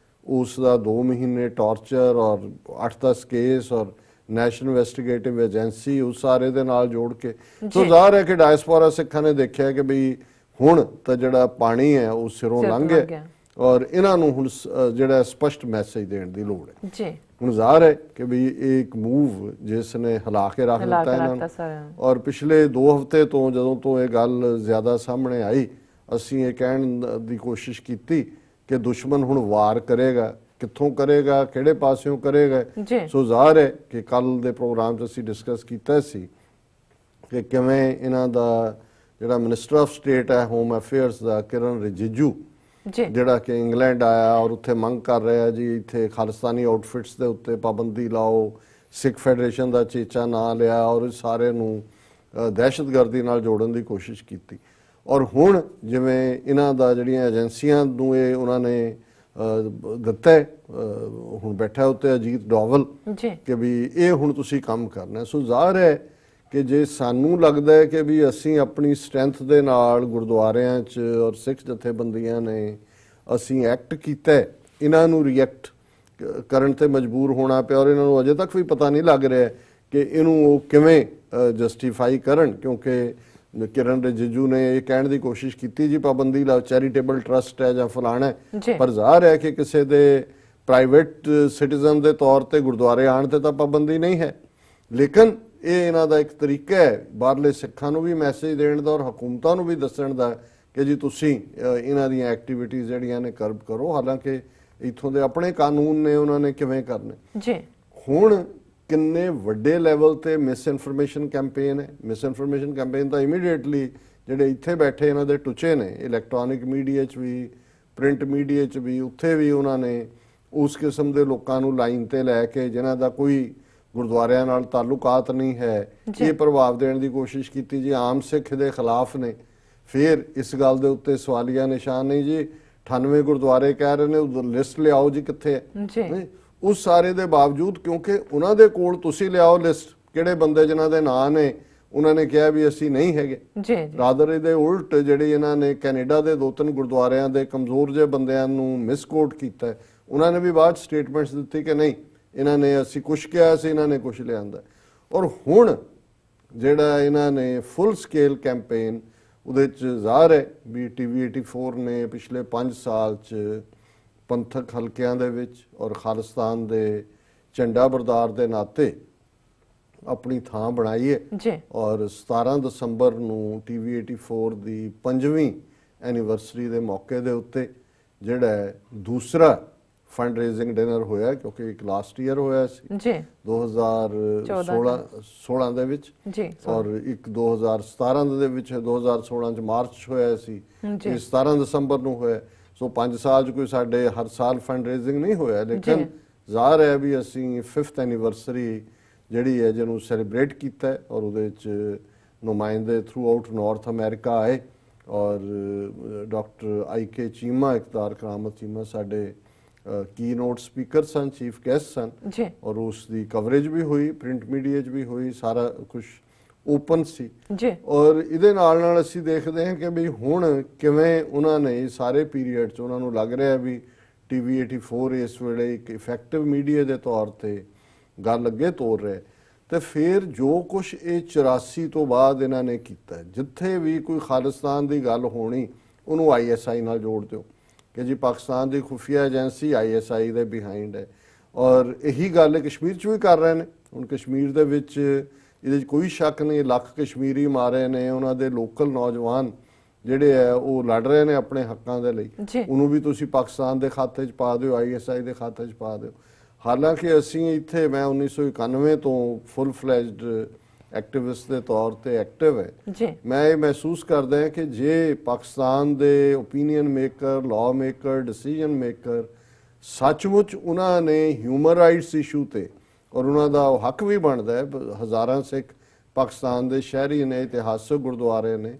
S2: ਉਸ ਦਾ 2 ਮਹੀਨੇ ਟਾਰਚਰ ਔਰ 8-10 ਕੇਸ ਔਰ ਨੈਸ਼ਨਲ ਇਨਵੈਸਟੀਗੇਟਿਵ ਏਜੰਸੀ, ਉਸ ਸਾਰੇ ਦੇ ਨਾਲ ਜੋੜ ਕੇ, ਸੋ ਜ਼ਾਹਰ ਹੈ ਕਿ ਡਾਇਸਪੋਰਾ ਸਿੱਖਾਂ ਨੇ ਦੇਖਿਆ ਕਿ ਬਈ ਹੁਣ ਤਾਂ ਜਿਹੜਾ ਪਾਣੀ ਹੈ ਉਹ ਸਿਰੋਂ ਲੰਘ ਗਿਆ, ਔਰ ਇਹਨਾਂ ਨੂੰ ਹੁਣ ਜਿਹੜਾ ਸਪਸ਼ਟ ਮੈਸੇਜ ਦੇਣ ਦੀ ਲੋੜ ਹੈ। ਹੁਣ ਜ਼ਾਹਰ ਹੈ ਕਿ ਵੀ ਇਹ ਇੱਕ ਮੂਵ ਜਿਸ ਨੇ ਹਿਲਾ ਕੇ ਰੱਖ ਦਿੱਤਾ ਇਹਨਾਂ ਨੂੰ, ਔਰ ਪਿਛਲੇ 2 ਹਫ਼ਤੇ ਤੋਂ ਜਦੋਂ ਤੋਂ ਇਹ ਗੱਲ ਜ਼ਿਆਦਾ ਸਾਹਮਣੇ ਆਈ, ਅਸੀਂ ਇਹ ਕਹਿਣ ਦੀ ਕੋਸ਼ਿਸ਼ ਕੀਤੀ ਕਿ ਦੁਸ਼ਮਣ ਹੁਣ ਵਾਰ ਕਰੇਗਾ, ਕਿੱਥੋਂ ਕਰੇਗਾ, ਕਿਹੜੇ ਪਾਸਿਓਂ ਕਰੇਗਾ। ਸੋ ਜ਼ਾਹਰ ਹੈ ਕਿ ਕੱਲ ਦੇ ਪ੍ਰੋਗਰਾਮ 'ਚ ਅਸੀਂ ਡਿਸਕਸ ਕੀਤਾ ਸੀ ਕਿ ਕਿਵੇਂ ਇਹਨਾਂ ਦਾ ਜਿਹੜਾ ਮਿਨਿਸਟਰ ਆਫ ਸਟੇਟ ਹੈ ਹੋਮ ਅਫੇਅਰਸ ਦਾ, ਕਿਰਨ ਰਿਜਿਜੂ, ਜਿਹੜਾ ਕਿ ਇੰਗਲੈਂਡ ਆਇਆ ਔਰ ਉੱਥੇ ਮੰਗ ਕਰ ਰਿਹਾ ਜੀ ਇੱਥੇ ਖਾਲਿਸਤਾਨੀ ਆਊਟਫਿਟਸ ਦੇ ਉੱਤੇ ਪਾਬੰਦੀ ਲਾਓ, ਸਿੱਖ ਫੈਡਰੇਸ਼ਨ ਦਾ ਚੇਚਾ ਨਾ ਲਿਆ, ਔਰ ਸਾਰੇ ਨੂੰ ਦਹਿਸ਼ਤਗਰਦੀ ਨਾਲ ਜੋੜਨ ਦੀ ਕੋਸ਼ਿਸ਼ ਕੀਤੀ। ਔਰ ਹੁਣ ਜਿਵੇਂ ਇਹਨਾਂ ਦਾ ਜਿਹੜੀਆਂ ਏਜੰਸੀਆਂ ਨੂੰ ਇਹ ਉਹਨਾਂ ਨੇ ਦਿੱਤਾ, ਹੁਣ ਬੈਠਾ ਉੱਤੇ ਅਜੀਤ ਡੋਵਲ ਕਿ ਵੀ ਇਹ ਹੁਣ ਤੁਸੀਂ ਕੰਮ ਕਰਨਾ। ਸੋ ਜ਼ਾਹਰ ਹੈ ਕਿ ਜੇ ਸਾਨੂੰ ਲੱਗਦਾ ਹੈ ਕਿ ਵੀ ਅਸੀਂ ਆਪਣੀ ਸਟਰੈਂਥ ਦੇ ਨਾਲ ਗੁਰਦੁਆਰਿਆਂ 'ਚ ਔਰ ਸਿੱਖ ਜਥੇਬੰਦੀਆਂ ਨੇ ਅਸੀਂ ਐਕਟ ਕੀਤਾ, ਇਹਨਾਂ ਨੂੰ ਰਿਐਕਟ ਕਰਨ ਤੇ ਮਜਬੂਰ ਹੋਣਾ ਪਿਆ ਔਰ ਇਹਨਾਂ ਨੂੰ ਅਜੇ ਤੱਕ ਵੀ ਪਤਾ ਨਹੀਂ ਲੱਗ ਰਿਹਾ ਕਿ ਇਹਨੂੰ ਉਹ ਕਿਵੇਂ ਜਸਟੀਫਾਈ ਕਰਨ। ਕਿਉਂਕਿ ਕਿਰਨ ਰਿਜਿਜੂ ਨੇ ਇਹ ਕਹਿਣ ਦੀ ਕੋਸ਼ਿਸ਼ ਕੀਤੀ ਜੀ ਪਾਬੰਦੀ ਲਾ ਚੈਰੀਟੇਬਲ ਟਰਸਟ ਹੈ ਜਾਂ ਫਲਾਣਾ ਹੈ, ਪਰ ਜ਼ਾਹਰ ਹੈ ਕਿ ਕਿਸੇ ਦੇ ਪ੍ਰਾਈਵੇਟ ਸਿਟੀਜ਼ਨ ਦੇ ਤੌਰ ਤੇ ਗੁਰਦੁਆਰੇ ਆਉਣ ਤੇ ਤਾਂ ਪਾਬੰਦੀ ਨਹੀਂ ਹੈ। ਲੇਕਿਨ ਇਹ ਇਹਨਾਂ ਦਾ ਇੱਕ ਤਰੀਕਾ ਹੈ ਬਾਹਰਲੇ ਸਿੱਖਾਂ ਨੂੰ ਵੀ ਮੈਸੇਜ ਦੇਣ ਦਾ ਔਰ ਹਕੂਮਤਾਂ ਨੂੰ ਵੀ ਦੱਸਣ ਦਾ ਕਿ ਜੀ ਤੁਸੀਂ ਇਹਨਾਂ ਦੀਆਂ ਐਕਟੀਵਿਟੀਜ਼ ਜਿਹੜੀਆਂ ਨੇ ਕਰਬ ਕਰੋ। ਹਾਲਾਂਕਿ ਇੱਥੋਂ ਦੇ ਆਪਣੇ ਕਾਨੂੰਨ ਨੇ, ਉਹਨਾਂ ਨੇ ਕਿਵੇਂ ਕਰਨੇ ਜੀ। ਹੁਣ ਕਿੰਨੇ ਵੱਡੇ ਲੈਵਲ ਤੇ ਮਿਸ ਇਨਫੋਰਮੇਸ਼ਨ ਕੈਂਪੇਨ ਹੈ। ਮਿਸ ਇਨਫੋਰਮੇਸ਼ਨ ਕੈਂਪੇਨ ਤਾਂ ਇਮੀਡੀਏਟਲੀ ਜਿਹੜੇ ਇੱਥੇ ਬੈਠੇ ਇਹਨਾਂ ਦੇ ਟੁੱਚੇ ਨੇ, ਇਲੈਕਟ੍ਰੋਨਿਕ ਮੀਡੀਆ 'ਚ ਵੀ, ਪ੍ਰਿੰਟ ਮੀਡੀਆ 'ਚ ਵੀ, ਉੱਥੇ ਵੀ ਉਹਨਾਂ ਨੇ ਉਸ ਕਿਸਮ ਦੇ ਲੋਕਾਂ ਨੂੰ ਲਾਈਨ ਤੇ ਲੈ ਕੇ ਜਿਨ੍ਹਾਂ ਦਾ ਕੋਈ ਗੁਰਦੁਆਰਿਆਂ ਨਾਲ ਤਾਲੁਕਾਤ ਨਹੀਂ ਹੈ ਇਹ ਪ੍ਰਭਾਵ ਦੇਣ ਦੀ ਕੋਸ਼ਿਸ਼ ਕੀਤੀ ਜੀ। ਆਮ ਸਿੱਖ ਦੇ ਖਿਲਾਫ ਨੇ। ਫਿਰ ਇਸ ਗੱਲ ਦੇ ਉੱਤੇ ਸਵਾਲੀਆ ਨਿਸ਼ਾਨ ਨਹੀਂ ਜੀ 98 ਗੁਰਦੁਆਰੇ ਕਹਿ ਰਹੇ ਨੇ ਲਿਸਟ ਲਿਆਓ ਜੀ ਕਿੱਥੇ ਹੈ। ਉਸ ਸਾਰੇ ਦੇ ਬਾਵਜੂਦ ਕਿਉਂਕਿ ਉਹਨਾਂ ਦੇ ਕੋਲ ਤੁਸੀਂ ਲਿਆਓ ਲਿਸਟ ਕਿਹੜੇ ਬੰਦੇ ਜਿਨ੍ਹਾਂ ਦੇ ਨਾਂ ਨੇ, ਉਹਨਾਂ ਨੇ ਕਿਹਾ ਵੀ ਅਸੀਂ ਨਹੀਂ ਹੈਗੇ ਜੀ। ਰਾਦਰ ਇਹਦੇ ਉਲਟ ਜਿਹੜੀ ਇਹਨਾਂ ਨੇ ਕੈਨੇਡਾ ਦੇ 2-3 ਗੁਰਦੁਆਰਿਆਂ ਦੇ ਕਮਜ਼ੋਰ ਜਿਹੇ ਬੰਦਿਆਂ ਨੂੰ ਮਿਸਕੋਟ ਕੀਤਾ, ਉਹਨਾਂ ਨੇ ਵੀ ਬਾਅਦ ਸਟੇਟਮੈਂਟਸ ਦਿੱਤੀ ਕਿ ਨਹੀਂ ਇਹਨਾਂ ਨੇ ਅਸੀਂ ਕੁਛ ਕਿਹਾ ਸੀ, ਇਹਨਾਂ ਨੇ ਕੁਛ ਲਿਆਂਦਾ। ਔਰ ਹੁਣ ਜਿਹੜਾ ਇਹਨਾਂ ਨੇ ਫੁੱਲ ਸਕੇਲ ਕੈਂਪੇਨ ਉਹਦੇ 'ਚ ਜ਼ਾਹਰ ਹੈ ਵੀ TV 84 ਨੇ ਪਿਛਲੇ 5 ਸਾਲ 'ਚ ਪੰਥਕ ਹਲਕਿਆਂ ਦੇ ਵਿੱਚ ਔਰ ਖਾਲਿਸਤਾਨ ਦੇ ਝੰਡਾ ਬਰਦਾਰ ਦੇ ਨਾਤੇ ਆਪਣੀ ਥਾਂ ਬਣਾਈ ਹੈ। ਔਰ 17 ਦਸੰਬਰ ਨੂੰ TV 84 ਦੀ 5ਵੀਂ ਐਨੀਵਰਸਰੀ ਦੇ ਮੌਕੇ ਦੇ ਉੱਤੇ ਜਿਹੜਾ ਦੂਸਰਾ ਫੰਡ ਰੇਜ਼ਿੰਗ ਡਿਨਰ ਹੋਇਆ, ਕਿਉਂਕਿ ਇੱਕ ਲਾਸਟ ਈਅਰ ਹੋਇਆ ਸੀ ਜੀ 2016 ਦੇ ਵਿੱਚ ਔਰ ਇੱਕ 2017 ਦੇ ਵਿੱਚ, 2016 ਚ ਮਾਰਚ 'ਚ ਹੋਇਆ ਸੀ, ਇਹ 17 ਦਸੰਬਰ ਨੂੰ ਹੋਇਆ। ਸੋ 5 ਸਾਲ 'ਚ ਕੋਈ ਸਾਡੇ ਹਰ ਸਾਲ ਫੰਡ ਰੇਜ਼ਿੰਗ ਨਹੀਂ ਹੋਇਆ, ਲੇਕਿਨ ਜ਼ਾਹਰ ਹੈ ਵੀ ਅਸੀਂ 5th ਐਨੀਵਰਸਰੀ ਜਿਹੜੀ ਹੈ ਜਿਹਨੂੰ ਸੈਲੀਬ੍ਰੇਟ ਕੀਤਾ ਹੈ ਔਰ ਉਹਦੇ 'ਚ ਨੁਮਾਇੰਦੇ ਥਰੂ ਆਊਟ ਨਾਰਥ ਅਮਰੀਕਾ ਆਏ ਔਰ ਡਾਕਟਰ IK ਚੀਮਾ, ਇਕਤਾਰ ਕਰਾਮਤ ਚੀਮਾ ਸਾਡੇ कीनोट स्पीकर सन, चीफ गेस्ट सन और उसकी कवरेज भी हुई, प्रिंट मीडिया भी हुई, सारा कुछ ओपन सी और ਇਹਦੇ ਨਾਲ ਨਾਲ ਅਸੀਂ ਦੇਖਦੇ ਹਾਂ ਕਿ ਵੀ ਹੁਣ ਕਿਵੇਂ ਉਹਨਾਂ ਨੇ ਸਾਰੇ ਪੀਰੀਅਡ 'ਚ ਉਹਨਾਂ ਨੂੰ ਲੱਗ ਰਿਹਾ ਵੀ TV 84 ਇਸ ਵੇਲੇ ਇੱਕ ਇਫੈਕਟਿਵ ਮੀਡੀਆ ਦੇ ਤੌਰ ਤੇ ਗੱਲ ਅੱਗੇ ਤੋਰ ਰਿਹਾ। ਤੇ ਫਿਰ ਜੋ ਕੁਝ ਇਹ 84 ਤੋਂ ਬਾਅਦ ਇਹਨਾਂ ਨੇ ਕੀਤਾ, ਜਿੱਥੇ ਵੀ ਕੋਈ ਖਾਲਿਸਤਾਨ ਦੀ ਗੱਲ ਹੋਣੀ ਉਹਨੂੰ ISI ਨਾਲ ਜੋੜ ਦਿਓ ਕਿ ਜੀ ਪਾਕਿਸਤਾਨ ਦੀ ਖੁਫੀਆ ਏਜੰਸੀ ISI ਦੇ ਬਿਹਾਈਂਡ ਹੈ। ਔਰ ਇਹੀ ਗੱਲ ਕਸ਼ਮੀਰ 'ਚ ਵੀ ਕਰ ਰਹੇ ਨੇ। ਹੁਣ ਕਸ਼ਮੀਰ ਦੇ ਵਿੱਚ ਇਹਦੇ 'ਚ ਕੋਈ ਸ਼ੱਕ ਨਹੀਂ ਲੱਖ ਕਸ਼ਮੀਰੀ ਮਾਰੇ ਨੇ, ਉਹਨਾਂ ਦੇ ਲੋਕਲ ਨੌਜਵਾਨ ਜਿਹੜੇ ਹੈ ਉਹ ਲੜ ਰਹੇ ਨੇ ਆਪਣੇ ਹੱਕਾਂ ਦੇ ਲਈ, ਉਹਨੂੰ ਵੀ ਤੁਸੀਂ ਪਾਕਿਸਤਾਨ ਦੇ ਖਾਤੇ 'ਚ ਪਾ ਦਿਓ, ISI ਦੇ ਖਾਤੇ 'ਚ ਪਾ ਦਿਓ। ਹਾਲਾਂਕਿ ਅਸੀਂ ਇੱਥੇ ਮੈਂ 1991 ਤੋਂ ਫੁੱਲ ਫਲੈਜਡ ਐਕਟਿਵਿਸਟ ਦੇ ਤੌਰ ਤੇ ਐਕਟਿਵ ਹੈ। ਮੈਂ ਇਹ ਮਹਿਸੂਸ ਕਰਦਾ ਹਾਂ ਕਿ ਜੇ ਪਾਕਿਸਤਾਨ ਦੇ opinion maker, law maker, decision maker ਸੱਚਮੁੱਚ ਉਹਨਾਂ ਨੇ ਹਿਊਮਨ ਰਾਈਟਸ ਇਸ਼ੂ ਤੇ ਔਰ ਉਹਨਾਂ ਦਾ ਉਹ ਹੱਕ ਵੀ ਬਣਦਾ ਹੈ, ਹਜ਼ਾਰਾਂ ਸਿੱਖ ਪਾਕਿਸਤਾਨ ਦੇ ਸ਼ਹਿਰੀ ਨੇ, ਇਤਿਹਾਸਕ ਗੁਰਦੁਆਰੇ ਨੇ,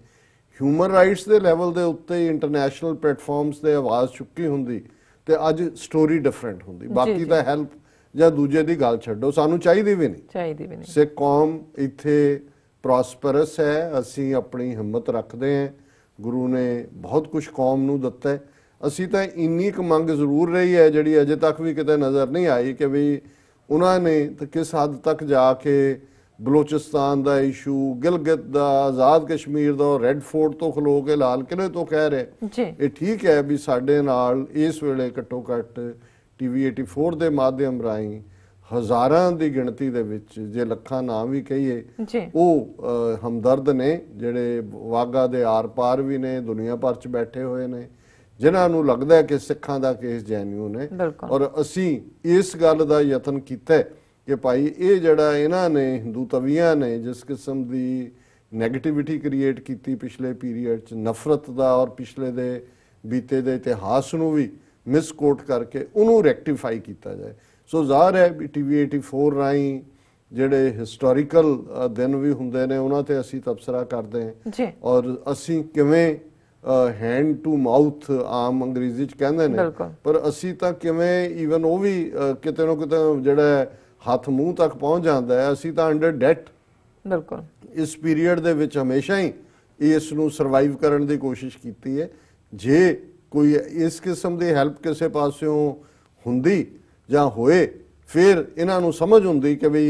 S2: ਹਿਊਮਨ ਰਾਈਟਸ ਦੇ ਲੈਵਲ ਦੇ ਉੱਤੇ ਇੰਟਰਨੈਸ਼ਨਲ ਪਲੇਟਫਾਰਮਸ ਤੇ ਆਵਾਜ਼ ਚੁੱਕੀ ਹੁੰਦੀ ਤੇ ਅੱਜ ਸਟੋਰੀ ਡਿਫਰੈਂਟ ਹੁੰਦੀ। ਬਾਕੀ ਤਾਂ ਹੈਲਪ ਜਾਂ ਦੂਜੇ ਦੀ ਗੱਲ ਛੱਡੋ, ਸਾਨੂੰ ਚਾਹੀਦੀ ਵੀ ਨਹੀਂ। ਸਿੱਖ ਕੌਮ ਇੱਥੇ ਪ੍ਰੋਸਪਰਸ ਹੈ, ਅਸੀਂ ਆਪਣੀ ਹਿੰਮਤ ਰੱਖਦੇ ਹਾਂ, ਗੁਰੂ ਨੇ ਬਹੁਤ ਕੁਝ ਕੌਮ ਨੂੰ ਦਿੱਤਾ ਹੈ। ਅਸੀਂ ਤਾਂ ਇੰਨੀ ਕੁ ਮੰਗ ਜ਼ਰੂਰ ਰਹੀ ਹੈ ਜਿਹੜੀ ਅਜੇ ਤੱਕ ਵੀ ਕਿਤੇ ਨਜ਼ਰ ਨਹੀਂ ਆਈ ਕਿ ਵੀ ਉਹਨਾਂ ਨੇ ਕਿਸ ਹੱਦ ਤੱਕ ਜਾ ਕੇ ਬਲੋਚਿਸਤਾਨ ਦਾ ਇਸ਼ੂ, ਗਿਲਗਿਤ ਦਾ, ਆਜ਼ਾਦ ਕਸ਼ਮੀਰ ਦਾ, ਰੈੱਡ ਫੋਰਟ ਤੋਂ ਖਲੋ ਕੇ ਲਾਲ ਕਿਲੇ ਤੋਂ ਕਹਿ ਰਹੇ ਇਹ ਠੀਕ ਹੈ ਵੀ ਸਾਡੇ ਨਾਲ ਇਸ ਵੇਲੇ ਘੱਟੋ ਘੱਟ TV 84 ਦੇ ਮਾਧਿਅਮ ਰਾਹੀਂ ਹਜ਼ਾਰਾਂ ਦੀ ਗਿਣਤੀ ਦੇ ਵਿੱਚ, ਜੇ ਲੱਖਾਂ ਨਾ ਵੀ ਕਹੀਏ, ਉਹ ਹਮਦਰਦ ਨੇ ਜਿਹੜੇ ਵਾਗਾ ਦੇ ਆਰ ਪਾਰ ਵੀ ਨੇ, ਦੁਨੀਆ ਭਰ 'ਚ ਬੈਠੇ ਹੋਏ ਨੇ, ਜਿਨ੍ਹਾਂ ਨੂੰ ਲੱਗਦਾ ਕਿ ਸਿੱਖਾਂ ਦਾ ਕੇਸ ਜੈਨੂਨ ਹੈ। ਔਰ ਅਸੀਂ ਇਸ ਗੱਲ ਦਾ ਯਤਨ ਕੀਤਾ ਕਿ ਭਾਈ ਇਹ ਜਿਹੜਾ ਇਹਨਾਂ ਨੇ ਹਿੰਦੂ ਤਵੀਆਂ ਨੇ ਜਿਸ ਕਿਸਮ ਦੀ ਨੈਗੇਟਿਵਿਟੀ ਕ੍ਰੀਏਟ ਕੀਤੀ ਪਿਛਲੇ ਪੀਰੀਅਡ 'ਚ, ਨਫ਼ਰਤ ਦਾ ਔਰ ਪਿਛਲੇ ਦੇ ਬੀਤੇ ਦੇ ਇਤਿਹਾਸ ਨੂੰ ਵੀ ਮਿਸਕੋਟ ਕਰਕੇ ਉਹਨੂੰ ਰੈਕਟੀਫਾਈ ਕੀਤਾ ਜਾਏ। ਸੋ ਜ਼ਾਹਰ ਹੈ ਵੀ TV 84 ਰਾਹੀਂ ਜਿਹੜੇ ਹਿਸਟੋਰੀਕਲ ਦਿਨ ਵੀ ਹੁੰਦੇ ਨੇ ਉਹਨਾਂ ਤੇ ਅਸੀਂ ਤਬਸਰਾ ਕਰਦੇ ਹਾਂ ਔਰ ਅਸੀਂ ਕਿਵੇਂ ਹੈਂਡ ਟੂ ਮਾਊਥ ਆਮ ਅੰਗਰੇਜ਼ੀ 'ਚ ਕਹਿੰਦੇ ਨੇ, ਪਰ ਅਸੀਂ ਤਾਂ ਕਿਵੇਂ ਈਵਨ ਉਹ ਵੀ ਕਿਤੇ ਨਾ ਕਿਤੇ ਜਿਹੜਾ ਹੱਥ ਮੂੰਹ ਤੱਕ ਪਹੁੰਚ ਜਾਂਦਾ ਹੈ, ਅਸੀਂ ਤਾਂ ਅੰਡਰ ਡੈਟ
S1: ਬਿਲਕੁਲ
S2: ਇਸ ਪੀਰੀਅਡ ਦੇ ਵਿੱਚ ਹਮੇਸ਼ਾ ਹੀ ਇਸ ਨੂੰ ਸਰਵਾਈਵ ਕਰਨ ਦੀ ਕੋਸ਼ਿਸ਼ ਕੀਤੀ ਹੈ। ਜੇ ਕੋਈ ਇਸ ਕਿਸਮ ਦੀ ਹੈਲਪ ਕਿਸੇ ਪਾਸਿਓਂ ਹੁੰਦੀ ਜਾਂ ਹੋਏ, ਫਿਰ ਇਹਨਾਂ ਨੂੰ ਸਮਝ ਹੁੰਦੀ ਕਿ ਵੀ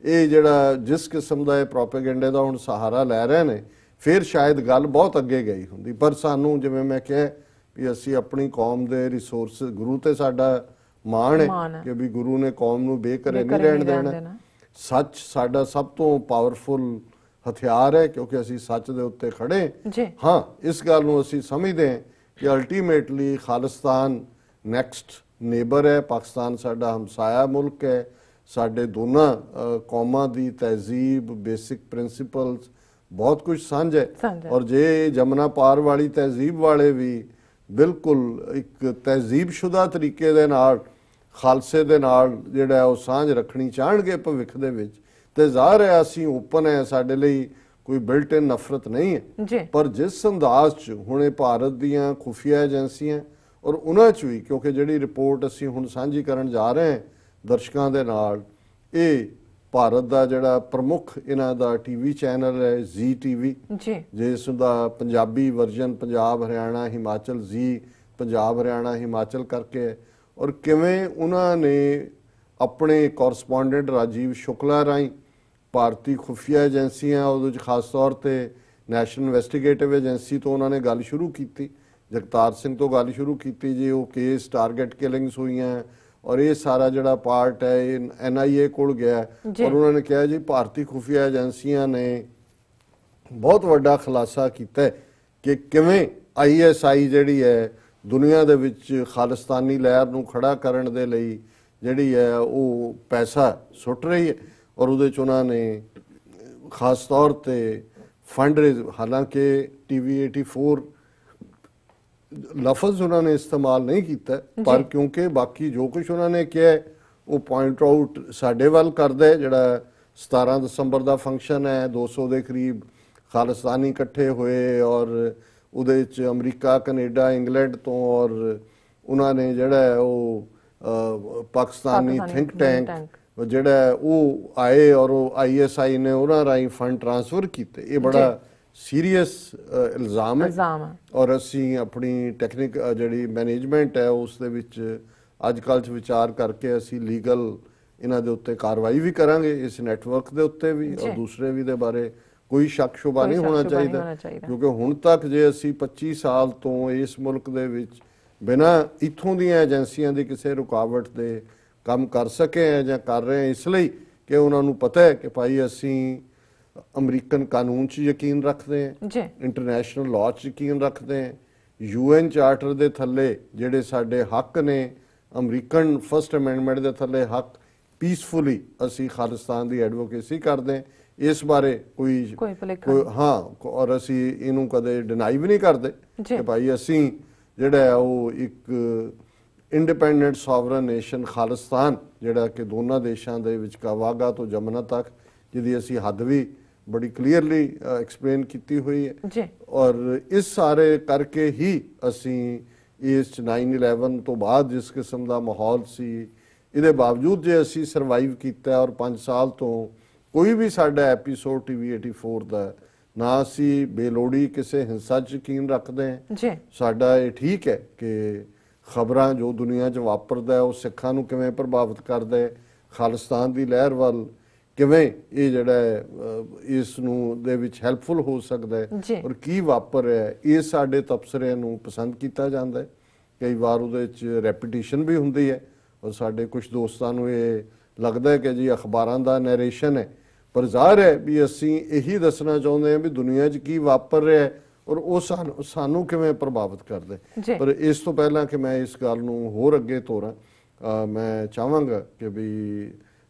S2: ਇਹ ਜਿਹੜਾ ਜਿਸ ਕਿਸਮ ਦਾ ਇਹ ਪ੍ਰੋਪੇਗੈਂਡੇ ਦਾ ਹੁਣ ਸਹਾਰਾ ਲੈ ਰਹੇ ਨੇ, ਫਿਰ ਸ਼ਾਇਦ ਗੱਲ ਬਹੁਤ ਅੱਗੇ ਗਈ ਹੁੰਦੀ। ਪਰ ਸਾਨੂੰ, ਜਿਵੇਂ ਮੈਂ ਕਿਹਾ, ਵੀ ਅਸੀਂ ਆਪਣੀ ਕੌਮ ਦੇ ਰਿਸੋਰਸ, ਗੁਰੂ ਤੇ ਸਾਡਾ ਮਾਣ ਹੈ ਕਿ ਵੀ ਗੁਰੂ ਨੇ ਕੌਮ ਨੂੰ ਬੇਘਰੇ ਨਹੀਂ ਰਹਿਣ ਦੇਣਾ। ਸੱਚ ਸਾਡਾ ਸਭ ਤੋਂ ਪਾਵਰਫੁਲ ਹਥਿਆਰ ਹੈ, ਕਿਉਂਕਿ ਅਸੀਂ ਸੱਚ ਦੇ ਉੱਤੇ ਖੜੇ ਹਾਂ। ਇਸ ਗੱਲ ਨੂੰ ਅਸੀਂ ਸਮਝਦੇ ਹਾਂ ਕਿ ਅਲਟੀਮੇਟਲੀ ਖਾਲਿਸਤਾਨ ਨੈਕਸਟ ਨੇਬਰ ਹੈ, ਪਾਕਿਸਤਾਨ ਸਾਡਾ ਹਮਸਾਇਆ ਮੁਲਕ ਹੈ। ਸਾਡੇ ਦੋਨਾਂ ਕੌਮਾਂ ਦੀ ਤਹਿਜ਼ੀਬ, ਬੇਸਿਕ ਪ੍ਰਿੰਸੀਪਲਸ, ਬਹੁਤ ਕੁਝ ਸਾਂਝ ਹੈ। ਔਰ ਜੇ ਜਮਨਾ ਪਾਰ ਵਾਲੀ ਤਹਿਜ਼ੀਬ ਵਾਲੇ ਵੀ ਬਿਲਕੁਲ ਇੱਕ ਤਹਿਜ਼ੀਬਸ਼ੁਦਾ ਤਰੀਕੇ ਦੇ ਨਾਲ ਖਾਲਸੇ ਦੇ ਨਾਲ ਜਿਹੜਾ ਉਹ ਸਾਂਝ ਰੱਖਣੀ ਚਾਹਣਗੇ ਭਵਿੱਖ ਦੇ ਵਿੱਚ, ਤੇ ਜ਼ਾਹਰ ਹੈ ਅਸੀਂ ਓਪਨ ਹੈ, ਸਾਡੇ ਲਈ ਕੋਈ ਬਿਲਟ ਇਨ ਨਫ਼ਰਤ ਨਹੀਂ ਹੈ। ਪਰ ਜਿਸ ਅੰਦਾਜ਼ 'ਚ ਹੁਣੇ ਭਾਰਤ ਦੀਆਂ ਖੁਫੀਆ ਏਜੰਸੀਆਂ ਔਰ ਉਹਨਾਂ 'ਚ ਵੀ, ਕਿਉਂਕਿ ਜਿਹੜੀ ਰਿਪੋਰਟ ਅਸੀਂ ਹੁਣ ਸਾਂਝੀ ਕਰਨ ਜਾ ਰਹੇ ਹਾਂ ਦਰਸ਼ਕਾਂ ਦੇ ਨਾਲ, ਇਹ ਭਾਰਤ ਦਾ ਜਿਹੜਾ ਪ੍ਰਮੁੱਖ ਇਹਨਾਂ ਦਾ ਟੀਵੀ ਚੈਨਲ ਹੈ ਜ਼ੀ ਟੀਵੀ, ਜਿਸ ਦਾ ਪੰਜਾਬੀ ਵਰਜ਼ਨ ਪੰਜਾਬ ਹਰਿਆਣਾ ਹਿਮਾਚਲ, ਜ਼ੀ ਪੰਜਾਬ ਹਰਿਆਣਾ ਹਿਮਾਚਲ ਕਰਕੇ, ਔਰ ਕਿਵੇਂ ਉਹਨਾਂ ਨੇ ਆਪਣੇ ਕੋਰਸਪੋਂਡੈਂਟ ਰਾਜੀਵ ਸ਼ੁਕਲਾ ਰਾਹੀਂ ਭਾਰਤੀ ਖੁਫੀਆ ਏਜੰਸੀਆਂ, ਉਹਦੇ ਵਿੱਚ ਖਾਸ ਤੌਰ ਤੇ ਨੈਸ਼ਨਲ ਇਨਵੈਸਟੀਗੇਟਿਵ ਏਜੰਸੀ ਤੋਂ ਉਹਨਾਂ ਨੇ ਗੱਲ ਸ਼ੁਰੂ ਕੀਤੀ, ਜਗਤਾਰ ਸਿੰਘ ਤੋਂ ਗੱਲ ਸ਼ੁਰੂ ਕੀਤੀ ਜੀ ਉਹ ਕੇਸ ਟਾਰਗੇਟ ਕਿਲਿੰਗਸ ਹੋਈਆਂ, ਔਰ ਇਹ ਸਾਰਾ ਜਿਹੜਾ ਪਾਰਟ ਹੈ ਇਹ NIA ਕੋਲ ਗਿਆ। ਔਰ ਉਹਨਾਂ ਨੇ ਕਿਹਾ ਜੀ ਭਾਰਤੀ ਖੁਫੀਆ ਏਜੰਸੀਆਂ ਨੇ ਬਹੁਤ ਵੱਡਾ ਖੁਲਾਸਾ ਕੀਤਾ ਕਿ ਕਿਵੇਂ ISI ਜਿਹੜੀ ਹੈ ਦੁਨੀਆ ਦੇ ਵਿੱਚ ਖਾਲਿਸਤਾਨੀ ਲਹਿਰ ਨੂੰ ਖੜਾ ਕਰਨ ਦੇ ਲਈ ਜਿਹੜੀ ਹੈ ਉਹ ਪੈਸਾ ਸੁੱਟ ਰਹੀ ਹੈ। ਔਰ ਉਹਦੇ 'ਚ ਉਹਨਾਂ ਨੇ ਖਾਸ ਤੌਰ ਤੇ ਫੰਡ ਰੇਜ਼, ਹਾਲਾਂਕਿ TV 84 ਲਫ਼ਜ਼ ਉਹਨਾਂ ਨੇ ਇਸਤੇਮਾਲ ਨਹੀਂ ਕੀਤਾ, ਪਰ ਕਿਉਂਕਿ ਬਾਕੀ ਜੋ ਕੁਝ ਉਹਨਾਂ ਨੇ ਕਿਹਾ ਉਹ ਪੁਆਇੰਟ ਆਊਟ ਸਾਡੇ ਵੱਲ ਕਰਦਾ ਹੈ। ਜਿਹੜਾ 17 ਦਸੰਬਰ ਦਾ ਫੰਕਸ਼ਨ ਹੈ, 200 ਦੇ ਕਰੀਬ ਖਾਲਿਸਤਾਨੀ ਇਕੱਠੇ ਹੋਏ, ਔਰ ਉਹਦੇ 'ਚ ਅਮਰੀਕਾ, ਕੈਨੇਡਾ, ਇੰਗਲੈਂਡ ਤੋਂ, ਔਰ ਉਹਨਾਂ ਨੇ ਜਿਹੜਾ ਉਹ ਪਾਕਿਸਤਾਨੀ ਥਿੰਕ ਟੈਂਕ ਜਿਹੜਾ ਉਹ ਆਏ, ਔਰ ਉਹ ISI ਨੇ ਉਹਨਾਂ ਰਾਹੀਂ ਫੰਡ ਟ੍ਰਾਂਸਫਰ ਕੀਤੇ। ਇਹ ਬੜਾ ਸੀਰੀਅਸ ਇਲਜ਼ਾਮ ਹੈ, ਔਰ ਅਸੀਂ ਆਪਣੀ ਟੈਕਨੀਕ ਜਿਹੜੀ ਮੈਨੇਜਮੈਂਟ ਹੈ ਉਸ ਦੇ ਵਿੱਚ ਅੱਜ ਕੱਲ੍ਹ 'ਚ ਵਿਚਾਰ ਕਰਕੇ ਅਸੀਂ ਲੀਗਲ ਇਹਨਾਂ ਦੇ ਉੱਤੇ ਕਾਰਵਾਈ ਵੀ ਕਰਾਂਗੇ, ਇਸ ਨੈਟਵਰਕ ਦੇ ਉੱਤੇ ਵੀ, ਔਰ ਦੂਸਰੇ ਵੀ ਦੇ ਬਾਰੇ ਕੋਈ ਸ਼ੱਕ ਸ਼ੁਬਾ ਨਹੀਂ ਹੋਣਾ ਚਾਹੀਦਾ। ਕਿਉਂਕਿ ਹੁਣ ਤੱਕ ਜੇ ਅਸੀਂ 25 ਸਾਲ ਤੋਂ ਇਸ ਮੁਲਕ ਦੇ ਵਿੱਚ ਬਿਨਾਂ ਇੱਥੋਂ ਦੀਆਂ ਏਜੰਸੀਆਂ ਦੀ ਕਿਸੇ ਰੁਕਾਵਟ ਦੇ ਕੰਮ ਕਰ ਸਕੇ ਹੈ ਜਾਂ ਕਰ ਰਹੇ ਹਾਂ, ਇਸ ਲਈ ਕਿ ਉਹਨਾਂ ਨੂੰ ਪਤਾ ਹੈ ਕਿ ਭਾਈ ਅਸੀਂ ਅਮਰੀਕਨ ਕਾਨੂੰਨ 'ਚ ਯਕੀਨ ਰੱਖਦੇ ਹਾਂ, ਇੰਟਰਨੈਸ਼ਨਲ ਲਾਅ 'ਚ ਯਕੀਨ ਰੱਖਦੇ ਹਾਂ, UN ਚਾਰਟਰ ਦੇ ਥੱਲੇ ਜਿਹੜੇ ਸਾਡੇ ਹੱਕ ਨੇ, ਅਮਰੀਕਨ ਫਸਟ ਅਮੈਂਡਮੈਂਟ ਦੇ ਥੱਲੇ ਹੱਕ, ਪੀਸਫੁਲੀ ਅਸੀਂ ਖਾਲਿਸਤਾਨ ਦੀ ਐਡਵੋਕੇਸੀ ਕਰਦੇ ਹਾਂ। ਇਸ ਬਾਰੇ ਕੋਈ ਹਾਂ, ਔਰ ਅਸੀਂ ਇਹਨੂੰ ਕਦੇ ਡਿਨਾਈ ਵੀ ਨਹੀਂ ਕਰਦੇ ਕਿ ਭਾਈ ਅਸੀਂ ਜਿਹੜਾ ਉਹ ਇੱਕ ਇੰਡੀਪੈਂਡੈਂਟ ਸੋਵਰਨ ਨੇਸ਼ਨ ਖਾਲਿਸਤਾਨ, ਜਿਹੜਾ ਕਿ ਦੋਨਾਂ ਦੇਸ਼ਾਂ ਦੇ ਵਿਚਕਾਰ ਵਾਘਾ ਤੋਂ ਜਮਨਾ ਤੱਕ, ਜਿਹਦੀ ਅਸੀਂ ਹੱਦ ਵੀ ਬੜੀ ਕਲੀਅਰਲੀ ਐਕਸਪਲੇਨ ਕੀਤੀ ਹੋਈ ਹੈ। ਔਰ ਇਸ ਸਾਰੇ ਕਰਕੇ ਹੀ ਅਸੀਂ ਇਸ 9/11 ਤੋਂ ਬਾਅਦ ਜਿਸ ਕਿਸਮ ਦਾ ਮਾਹੌਲ ਸੀ, ਇਹਦੇ ਬਾਵਜੂਦ ਜੇ ਅਸੀਂ ਸਰਵਾਈਵ ਕੀਤਾ, ਔਰ 5 ਸਾਲ ਤੋਂ ਕੋਈ ਵੀ ਸਾਡਾ ਐਪੀਸੋਡ TV 84 ਦਾ ਨਾ ਅਸੀਂ ਬੇਲੋੜੀ ਕਿਸੇ ਹਿੰਸਾ 'ਚ ਯਕੀਨ ਰੱਖਦੇ ਹਾਂ। ਸਾਡਾ ਇਹ ਠੀਕ ਹੈ ਕਿ ਖਬਰਾਂ ਜੋ ਦੁਨੀਆ 'ਚ ਵਾਪਰਦਾ ਉਹ ਸਿੱਖਾਂ ਨੂੰ ਕਿਵੇਂ ਪ੍ਰਭਾਵਿਤ ਕਰਦਾ ਹੈ, ਖਾਲਿਸਤਾਨ ਦੀ ਲਹਿਰ ਵੱਲ ਕਿਵੇਂ ਇਹ ਜਿਹੜਾ ਹੈ ਇਸ ਨੂੰ ਦੇ ਵਿੱਚ ਹੈਲਪਫੁਲ ਹੋ ਸਕਦਾ ਹੈ, ਔਰ ਕੀ ਵਾਪਰ ਰਿਹਾ, ਇਹ ਸਾਡੇ ਤਬਸਰੇ ਨੂੰ ਪਸੰਦ ਕੀਤਾ ਜਾਂਦਾ ਹੈ। ਕਈ ਵਾਰ ਉਹਦੇ 'ਚ ਰੈਪੀਟੀਸ਼ਨ ਵੀ ਹੁੰਦੀ ਹੈ, ਔਰ ਸਾਡੇ ਕੁਝ ਦੋਸਤਾਂ ਨੂੰ ਇਹ ਲੱਗਦਾ ਹੈ ਕਿ ਜੀ ਅਖਬਾਰਾਂ ਦਾ ਨੈਰੇਸ਼ਨ ਹੈ, ਪਰ ਜ਼ਾਹਰ ਹੈ ਵੀ ਅਸੀਂ ਇਹੀ ਦੱਸਣਾ ਚਾਹੁੰਦੇ ਹਾਂ ਵੀ ਦੁਨੀਆ 'ਚ ਕੀ ਵਾਪਰ ਰਿਹਾ ਹੈ ਔਰ ਉਹ ਸਾਨੂੰ ਕਿਵੇਂ ਪ੍ਰਭਾਵਿਤ ਕਰਦਾ। ਪਰ ਇਸ ਤੋਂ ਪਹਿਲਾਂ ਕਿ ਮੈਂ ਇਸ ਗੱਲ ਨੂੰ ਹੋਰ ਅੱਗੇ ਤੋਰਾਂ, ਮੈਂ ਚਾਹਾਂਗਾ ਕਿ ਵੀ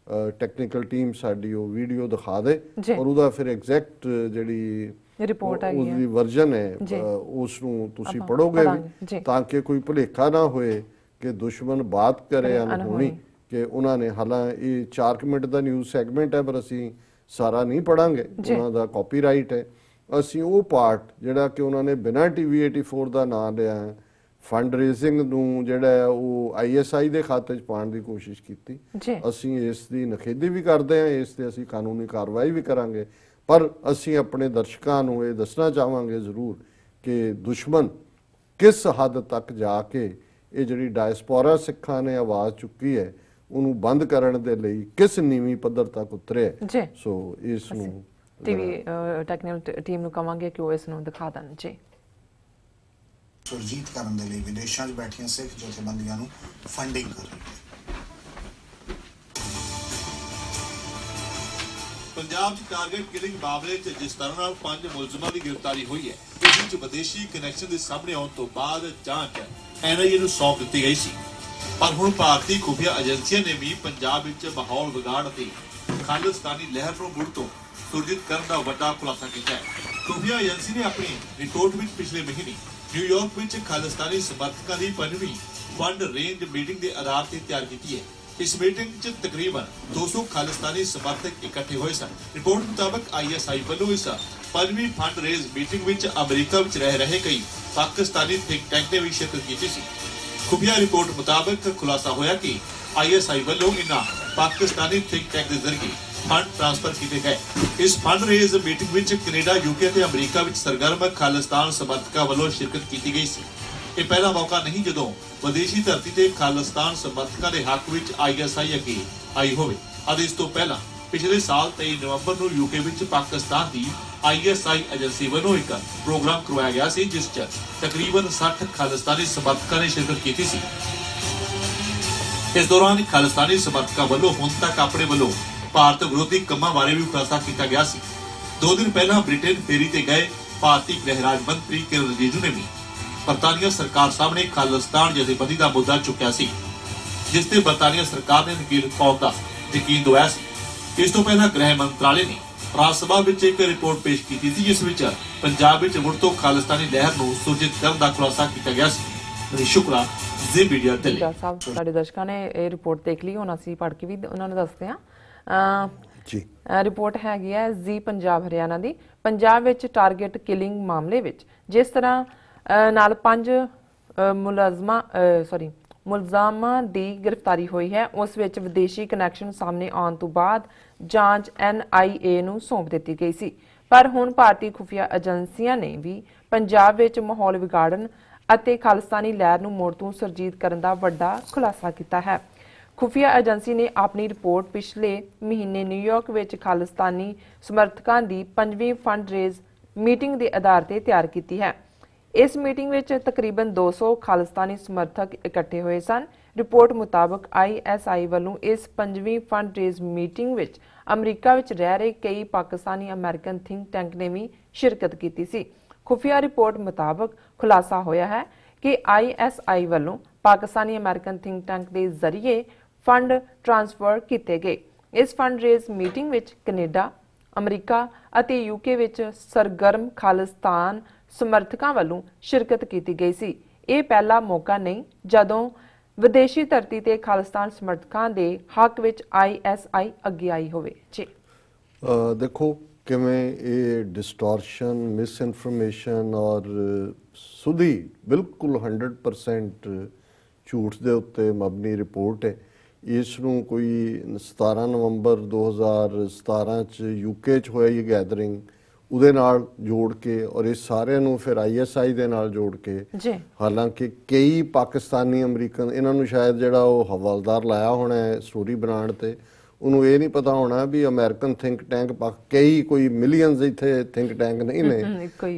S2: ਟੈਕਨੀਕਲ ਟੀਮ ਸਾਡੀ ਉਹ ਵੀਡੀਓ ਦਿਖਾ ਦੇ, ਔਰ ਉਹਦਾ ਫਿਰ ਐਗਜ਼ੈਕਟ ਜਿਹੜੀ ਰਿਪੋਰਟ ਉਹਦੀ ਵਰਜ਼ਨ ਹੈ ਉਸ ਨੂੰ ਤੁਸੀਂ ਪੜੋਗੇ ਵੀ, ਤਾਂ ਕਿ ਕੋਈ ਭੁਲੇਖਾ ਨਾ ਹੋਏ ਕਿ ਦੁਸ਼ਮਣ ਬਾਤ ਕਰੇ ਅਨਹੋਣੀ, ਕਿ ਉਹਨਾਂ ਨੇ, ਹਾਲਾਂ ਇਹ 4 ਮਿੰਟ ਦਾ ਨਿਊਜ਼ ਸੈਗਮੈਂਟ ਹੈ, ਪਰ ਅਸੀਂ ਸਾਰਾ ਨਹੀਂ ਪੜਾਂਗੇ, ਉਹਨਾਂ ਦਾ ਕਾਪੀਰਾਈਟ ਹੈ। ਅਸੀਂ ਉਹ ਪਾਰਟ ਜਿਹੜਾ ਕਿ ਉਹਨਾਂ ਨੇ ਬਿਨਾਂ TV 84 ਦਾ ਨਾਂ ਲਿਆ ਫੰਡ ਰੇਜ਼ਿੰਗ ਨੂੰ ਜਿਹੜਾ ਹੈ ਉਹ ISI ਦੇ ਖਾਤੇ 'ਚ ਪਾਉਣ ਦੀ ਕੋਸ਼ਿਸ਼ ਕੀਤੀ। ਅਸੀਂ ਇਸ ਦੀ ਨਿਖੇਧੀ ਵੀ ਕਰਦੇ ਹਾਂ, ਇਸ ਤੇ ਅਸੀਂ ਕਾਨੂੰਨੀ ਕਾਰਵਾਈ ਵੀ ਕਰਾਂਗੇ, ਪਰ ਅਸੀਂ ਆਪਣੇ ਦਰਸ਼ਕਾਂ ਨੂੰ ਇਹ ਦੱਸਣਾ ਚਾਹਾਂਗੇ ਜ਼ਰੂਰ ਕਿ ਦੁਸ਼ਮਣ ਕਿਸ ਹੱਦ ਤੱਕ ਜਾ ਕੇ ਇਹ ਜਿਹੜੀ ਡਾਇਸਪੋਰਾ ਸਿੱਖਾਂ ਨੇ ਆਵਾਜ਼ ਚੁੱਕੀ ਹੈ ਉਹਨੂੰ ਬੰਦ ਕਰਨ ਦੇ ਲਈ ਕਿਸ ਨੀਵੀਂ ਪੱਧਰ ਤੱਕ ਉਤਰਿਆ। ਸੋ ਇਸ ਨੂੰ
S1: ਟੀਵੀ ਟੈਕਨੀਕਲ ਟੀਮ ਨੂੰ ਕਹਾਂਗੇ ਕਿ ਉਹ ਇਸ ਨੂੰ ਦਿਖਾ ਦੇਣ। ਜੀ
S3: ਸੁਰਜੀਤ ਕਰਨ ਦੇ ਲਈ ਵਿਦੇਸ਼ਾਂ 'ਚ ਬੈਠੀਆਂ ਸਿੱਖ ਜਥੇਬੰਦੀਆਂ ਨੂੰ ਫੰਡਿੰਗ ਕਰ ਰਹੀ ਹੈ।
S4: ਪੰਜਾਬ 'ਚ ਟਾਰਗੇਟ ਕਿਲਿੰਗ ਮਾਮਲੇ 'ਚ ਜਿਸ ਤਰ੍ਹਾਂ ਨਾਲ 5 ਮੁਲਜ਼ਮਾਂ ਦੀ ਗ੍ਰਿਫਤਾਰੀ ਹੋਈ ਹੈ, ਇਸ ਵਿੱਚ ਵਿਦੇਸ਼ੀ ਕਨੈਕਸ਼ਨ ਦੇ ਸਾਹਮਣੇ ਆਉਣ ਤੋਂ ਬਾਅਦ ਜਾਂਚ NIA ਨੂੰ ਸੌਂਪ ਦਿੱਤੀ ਗਈ ਸੀ। ਪਰ ਹੁਣ ਭਾਰਤੀ ਖੁਫੀਆ ਏਜੰਸੀਆਂ ਨੇ ਵੀ ਪੰਜਾਬ ਵਿੱਚ ਮਾਹੌਲ ਵਿਗਾੜ ਅਤੇ ਖਾਲਿਸਤਾਨੀ ਲਹਿਰ ਨੂੰ ਮੁੜ ਤੋਂ ਸੁਰਜੀਤ ਕਰਨ ਦਾ ਵੱਡਾ ਖੁਲਾਸਾ ਕੀਤਾ ਹੈ। ਖੁਫੀਆ ਏਜੰਸੀ ਨੇ ਆਪਣੀ ਰਿਪੋਰਟ ਵਿੱਚ ਪਿਛਲੇ ਮਹੀਨੇ ਨਿਊਯਾਰਕ ਵਿੱਚ ਖਾਲਿਸਤਾਨੀ ਸਮਰਥਕਾਂ ਦੀ 5ਵੀਂ ਫੰਡ ਰੇਂਜ ਮੀਟਿੰਗ ਦੇ ਆਧਾਰ ਤੇ ਤਿਆਰ ਕੀਤੀ ਹੈ। इस मीटिंग च तकरीबन 200 खालिस्तानी समर्थक इकट्ठे हुए सन। रिपोर्ट मुताबिक ISI वालों इस 5वीं फंड रेज मीटिंग विच अमेरिका विच रह रहे कई पाकिस्तानी थिंक टैंक ने भी शिरकत की सी। खुफिया रिपोर्ट मुताबिक खुलासा होया कि ISI वालों इन्हां पाकिस्तानी थिंक टैंक के जरिए फंड ट्रांसफर किए गए। इस फंड रेज मीटिंग विच कनेडा, UK ते अमेरिका विच सरगर्म खालिस्तान समर्थकों वालों शिरकत की गई सी। ਇਹ ਪਹਿਲਾ ਮੌਕਾ ਨਹੀਂ ਜਦੋਂ ਵਿਦੇਸ਼ੀ ਧਰਤੀ ਤੇ ਖਾਲਿਸਤਾਨ ਸਮਰਥਕਾਂ ਦੇ ਹੱਕ ਵਿੱਚ ISI ਅੱਗੇ ਆਈ ਹੋਵੇ। ਅਤੇ ਇਸ ਤੋਂ ਪਹਿਲਾਂ ਪਿਛਲੇ ਸਾਲ 23 ਨਵੰਬਰ ਨੂੰ UK ਵਿੱਚ ਪਾਕਿਸਤਾਨ ਦੀ ISI ਏਜੰਸੀ ਵੱਲੋਂ ਇੱਕ ਪ੍ਰੋਗਰਾਮ ਕਰਵਾਇਆ ਗਿਆ ਸੀ, ਜਿਸ 'ਚ ਤਕਰੀਬਨ 60 ਖਾਲਿਸਤਾਨੀ ਸਮਰਥਕਾਂ ਨੇ ਸ਼ਿਰਕਤ ਕੀਤੀ ਸੀ। ਇਸ ਦੌਰਾਨ ਖਾਲਿਸਤਾਨੀ ਸਮਰਥਕਾਂ ਵੱਲੋਂ ਹੁਣ ਤੱਕ ਆਪਣੇ ਵੱਲੋਂ ਭਾਰਤ ਵਿਰੋਧੀ ਕੰਮਾਂ ਬਾਰੇ ਵੀ ਖੁਲਾਸਾ ਕੀਤਾ ਗਿਆ ਸੀ। 2 ਦਿਨ ਪਹਿਲਾਂ ਬ੍ਰਿਟੇਨ ਫੇਰੀ ਤੇ ਗਏ ਭਾਰਤੀ ਗ੍ਰਹਿ ਰਾਜ ਮੰਤਰੀ ਕਿਰਨ ਰਿਜੀਜੂ ਨੇ ਵੀ ਬਰਤਾਨੀਆ ਸਰਕਾਰ ਸਾਹਮਣੇ ਖਾਲਿਸਤਾਨ ਜਥੇਬੰਦੀ ਦਾ ਮੁੱਦਾ ਚੁੱਕਿਆ ਸੀ, ਜਿਸ ਤੇ ਬਰਤਾਨੀਆ ਸਰਕਾਰ ਨੇ ਨਕੀਲ ਕੌਮ ਦਾ ਯਕੀਨ ਦਿਵਾਇਆ ਸੀ। ਇਸ ਤੋਂ ਪਹਿਲਾਂ ਗ੍ਰਹਿ ਮੰਤਰਾਲੇ ਨੇ ਰਾਜ ਸਭਾ ਵਿੱਚ ਇੱਕ ਰਿਪੋਰਟ ਪੇਸ਼ ਕੀਤੀ ਸੀ, ਜਿਸ ਵਿੱਚ ਪੰਜਾਬ ਵਿੱਚ ਮੁੜ ਤੋਂ ਖਾਲਿਸਤਾਨੀ ਲਹਿਰ ਨੂੰ ਸੁਰਜੀਤ ਕਰਨ ਦਾ ਖੁਲਾਸਾ ਕੀਤਾ ਗਿਆ ਸੀ। ਸ਼ੁਕਰਾ ਜ਼ੀ ਮੀਡੀਆ ਤੇ
S1: ਸਾਹਿਬ, ਸਾਡੇ ਦਰਸ਼ਕਾਂ ਨੇ ਇਹ ਰਿਪੋਰਟ ਦੇਖ ਲਈ, ਹੁਣ ਅਸੀਂ ਪੜ੍ਹ ਕੇ ਵੀ ਉਹਨਾਂ ਨੂੰ ਦੱਸਦੇ ਹਾਂ।
S2: ਜੀ
S1: ਰਿਪੋਰਟ ਹੈਗੀ ਹੈ ਜ਼ੀ ਪੰਜਾਬ ਹਰਿਆਣਾ ਦੀ। ਪੰਜਾਬ ਵਿੱਚ ਟਾਰਗੇਟ ਕਿਲਿੰਗ ਮਾਮਲੇ ਵਿੱਚ ਜਿਸ ਤਰ੍ਹਾਂ ਨਾਲ 5 ਮੁਲਜ਼ਮਾਂ ਦੀ ਗ੍ਰਿਫਤਾਰੀ ਹੋਈ ਹੈ, ਉਸ ਵਿੱਚ ਵਿਦੇਸ਼ੀ ਕਨੈਕਸ਼ਨ ਸਾਹਮਣੇ ਆਉਣ ਤੋਂ ਬਾਅਦ ਜਾਂਚ NIA ਨੂੰ ਸੌਂਪ ਦਿੱਤੀ ਗਈ ਸੀ। ਪਰ ਹੁਣ ਭਾਰਤੀ ਖੁਫੀਆ ਏਜੰਸੀਆਂ ਨੇ ਵੀ ਪੰਜਾਬ ਵਿੱਚ ਮਾਹੌਲ ਵਿਗਾੜਨ ਅਤੇ ਖਾਲਿਸਤਾਨੀ ਲਹਿਰ ਨੂੰ ਮੁੜ ਤੋਂ ਸੁਰਜੀਤ ਕਰਨ ਦਾ ਵੱਡਾ ਖੁਲਾਸਾ ਕੀਤਾ ਹੈ। ਖੁਫੀਆ ਏਜੰਸੀ ਨੇ ਆਪਣੀ ਰਿਪੋਰਟ ਪਿਛਲੇ ਮਹੀਨੇ ਨਿਊਯਾਰਕ ਵਿੱਚ ਖਾਲਿਸਤਾਨੀ ਸਮਰਥਕਾਂ ਦੀ 5ਵੀਂ ਫੰਡ ਰੇਜ਼ ਮੀਟਿੰਗ ਦੇ ਆਧਾਰ ਤੇ ਤਿਆਰ ਕੀਤੀ ਹੈ। ਇਸ ਮੀਟਿੰਗ ਵਿੱਚ ਤਕਰੀਬਨ 200 ਖਾਲਿਸਤਾਨੀ ਸਮਰਥਕ ਇਕੱਠੇ ਹੋਏ ਸਨ। ਰਿਪੋਰਟ ਮੁਤਾਬਕ ISI ਵੱਲੋਂ ਇਸ 5ਵੀਂ ਫੰਡ ਰੇਜ਼ ਮੀਟਿੰਗ ਵਿੱਚ ਅਮਰੀਕਾ ਵਿੱਚ ਰਹਿ ਰਹੇ ਕਈ ਪਾਕਿਸਤਾਨੀ ਅਮਰੀਕਨ ਥਿੰਕ ਟੈਂਕ ਨੇ ਵੀ ਸ਼ਿਰਕਤ ਕੀਤੀ ਸੀ। ਖੁਫੀਆ ਰਿਪੋਰਟ ਮੁਤਾਬਕ ਖੁਲਾਸਾ ਹੋਇਆ ਹੈ ਕਿ ISI ਵੱਲੋਂ ਪਾਕਿਸਤਾਨੀ ਅਮਰੀਕਨ ਥਿੰਕ ਟੈਂਕ ਦੇ ਜ਼ਰੀਏ ਫੰਡ ਟ੍ਰਾਂਸਫਰ ਕੀਤੇ ਗਏ। ਇਸ ਫੰਡ ਰੇਜ਼ ਮੀਟਿੰਗ ਵਿੱਚ ਕੈਨੇਡਾ, ਅਮਰੀਕਾ ਅਤੇ UK ਵਿੱਚ ਸਰਗਰਮ ਖਾਲਿਸਤਾਨ ਸਮਰਥਕਾਂ ਵੱਲੋਂ ਸ਼ਿਰਕਤ ਕੀਤੀ ਗਈ ਸੀ। ਇਹ ਪਹਿਲਾ ਮੌਕਾ ਨਹੀਂ ਜਦੋਂ ਵਿਦੇਸ਼ੀ ਧਰਤੀ ਤੇ ਖਾਲਿਸਤਾਨ ਸਮਰਥਕਾਂ ਦੇ ਹੱਕ ਵਿੱਚ ISI ਅੱਗੇ ਆਈ ਹੋਵੇ। ਜੀ
S2: ਦੇਖੋ ਕਿਵੇਂ ਇਹ ਡਿਸਟੋਰਸ਼ਨ, ਮਿਸ ਇਨਫੋਰਮੇਸ਼ਨ ਔਰ ਸੁਧੀ ਬਿਲਕੁਲ 100% ਝੂਠ ਦੇ ਉੱਤੇ ਮਬਨੀ ਰਿਪੋਰਟ ਹੈ। ਇਸ ਨੂੰ ਕੋਈ 17 ਨਵੰਬਰ 2017 ਚ UK ਚ ਹੋਇਆ ਇਹ ਗੈਦਰਿੰਗ, ਉਹਦੇ ਨਾਲ ਜੋੜ ਕੇ ਔਰ ਇਹ ਸਾਰਿਆਂ ਨੂੰ ਫਿਰ ISI ਦੇ ਨਾਲ ਜੋੜ ਕੇ, ਹਾਲਾਂਕਿ ਕਈ ਪਾਕਿਸਤਾਨੀ ਅਮਰੀਕਨ, ਇਹਨਾਂ ਨੂੰ ਸ਼ਾਇਦ ਜਿਹੜਾ ਉਹ ਹਵਾਲਦਾਰ ਲਾਇਆ ਹੋਣਾ ਹੈ ਸਟੋਰੀ ਬਣਾਉਣ ਤੇ, ਉਹਨੂੰ ਇਹ ਨਹੀਂ ਪਤਾ ਹੋਣਾ ਵੀ ਅਮਰੀਕਨ ਥਿੰਕ ਟੈਂਕ ਕਈ ਕੋਈ ਮਿਲੀਅਨਸ ਇੱਥੇ ਥਿੰਕ ਟੈਂਕ ਨਹੀਂ ਨੇ।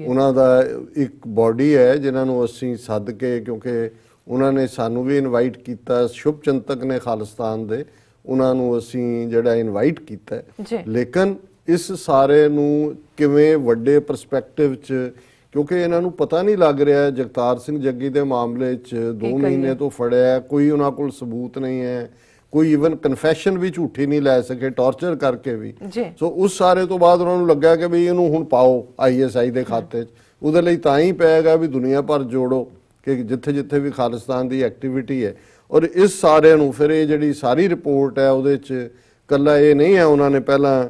S2: ਉਹਨਾਂ ਦਾ ਇੱਕ ਬਾਡੀ ਹੈ ਜਿਨ੍ਹਾਂ ਨੂੰ ਅਸੀਂ ਸੱਦ ਕੇ, ਕਿਉਂਕਿ ਉਹਨਾਂ ਨੇ ਸਾਨੂੰ ਵੀ ਇਨਵਾਈਟ ਕੀਤਾ, ਸ਼ੁਭ ਚਿੰਤਕ ਨੇ ਖਾਲਿਸਤਾਨ ਦੇ, ਉਹਨਾਂ ਨੂੰ ਅਸੀਂ ਜਿਹੜਾ ਇਨਵਾਈਟ ਕੀਤਾ। ਲੇਕਿਨ ਇਸ ਸਾਰੇ ਨੂੰ ਕਿਵੇਂ ਵੱਡੇ ਪਰਸਪੈਕਟਿਵ 'ਚ, ਕਿਉਂਕਿ ਇਹਨਾਂ ਨੂੰ ਪਤਾ ਨਹੀਂ ਲੱਗ ਰਿਹਾ ਜਗਤਾਰ ਸਿੰਘ ਜੱਗੀ ਦੇ ਮਾਮਲੇ 'ਚ 2 ਮਹੀਨੇ ਤੋਂ ਫੜਿਆ, ਕੋਈ ਉਹਨਾਂ ਕੋਲ ਸਬੂਤ ਨਹੀਂ ਹੈ, ਕੋਈ ਈਵਨ ਕਨਫੈਸ਼ਨ ਵੀ ਝੂਠੀ ਨਹੀਂ ਲੈ ਸਕੇ ਟੌਰਚਰ ਕਰਕੇ ਵੀ। ਸੋ ਉਸ ਸਾਰੇ ਤੋਂ ਬਾਅਦ ਉਹਨਾਂ ਨੂੰ ਲੱਗਾ ਕਿ ਵੀ ਇਹਨੂੰ ਹੁਣ ਪਾਓ ISI ਦੇ ਖਾਤੇ 'ਚ। ਉਹਦੇ ਲਈ ਤਾਂ ਹੀ ਪਏਗਾ ਵੀ ਦੁਨੀਆ ਭਰ ਜੋੜੋ ਕਿ ਜਿੱਥੇ ਜਿੱਥੇ ਵੀ ਖਾਲਿਸਤਾਨ ਦੀ ਐਕਟੀਵਿਟੀ ਹੈ। ਔਰ ਇਸ ਸਾਰੇ ਨੂੰ ਫਿਰ ਇਹ ਜਿਹੜੀ ਸਾਰੀ ਰਿਪੋਰਟ ਹੈ ਉਹਦੇ 'ਚ ਇਕੱਲਾ ਇਹ ਨਹੀਂ ਹੈ, ਉਹਨਾਂ ਨੇ ਪਹਿਲਾਂ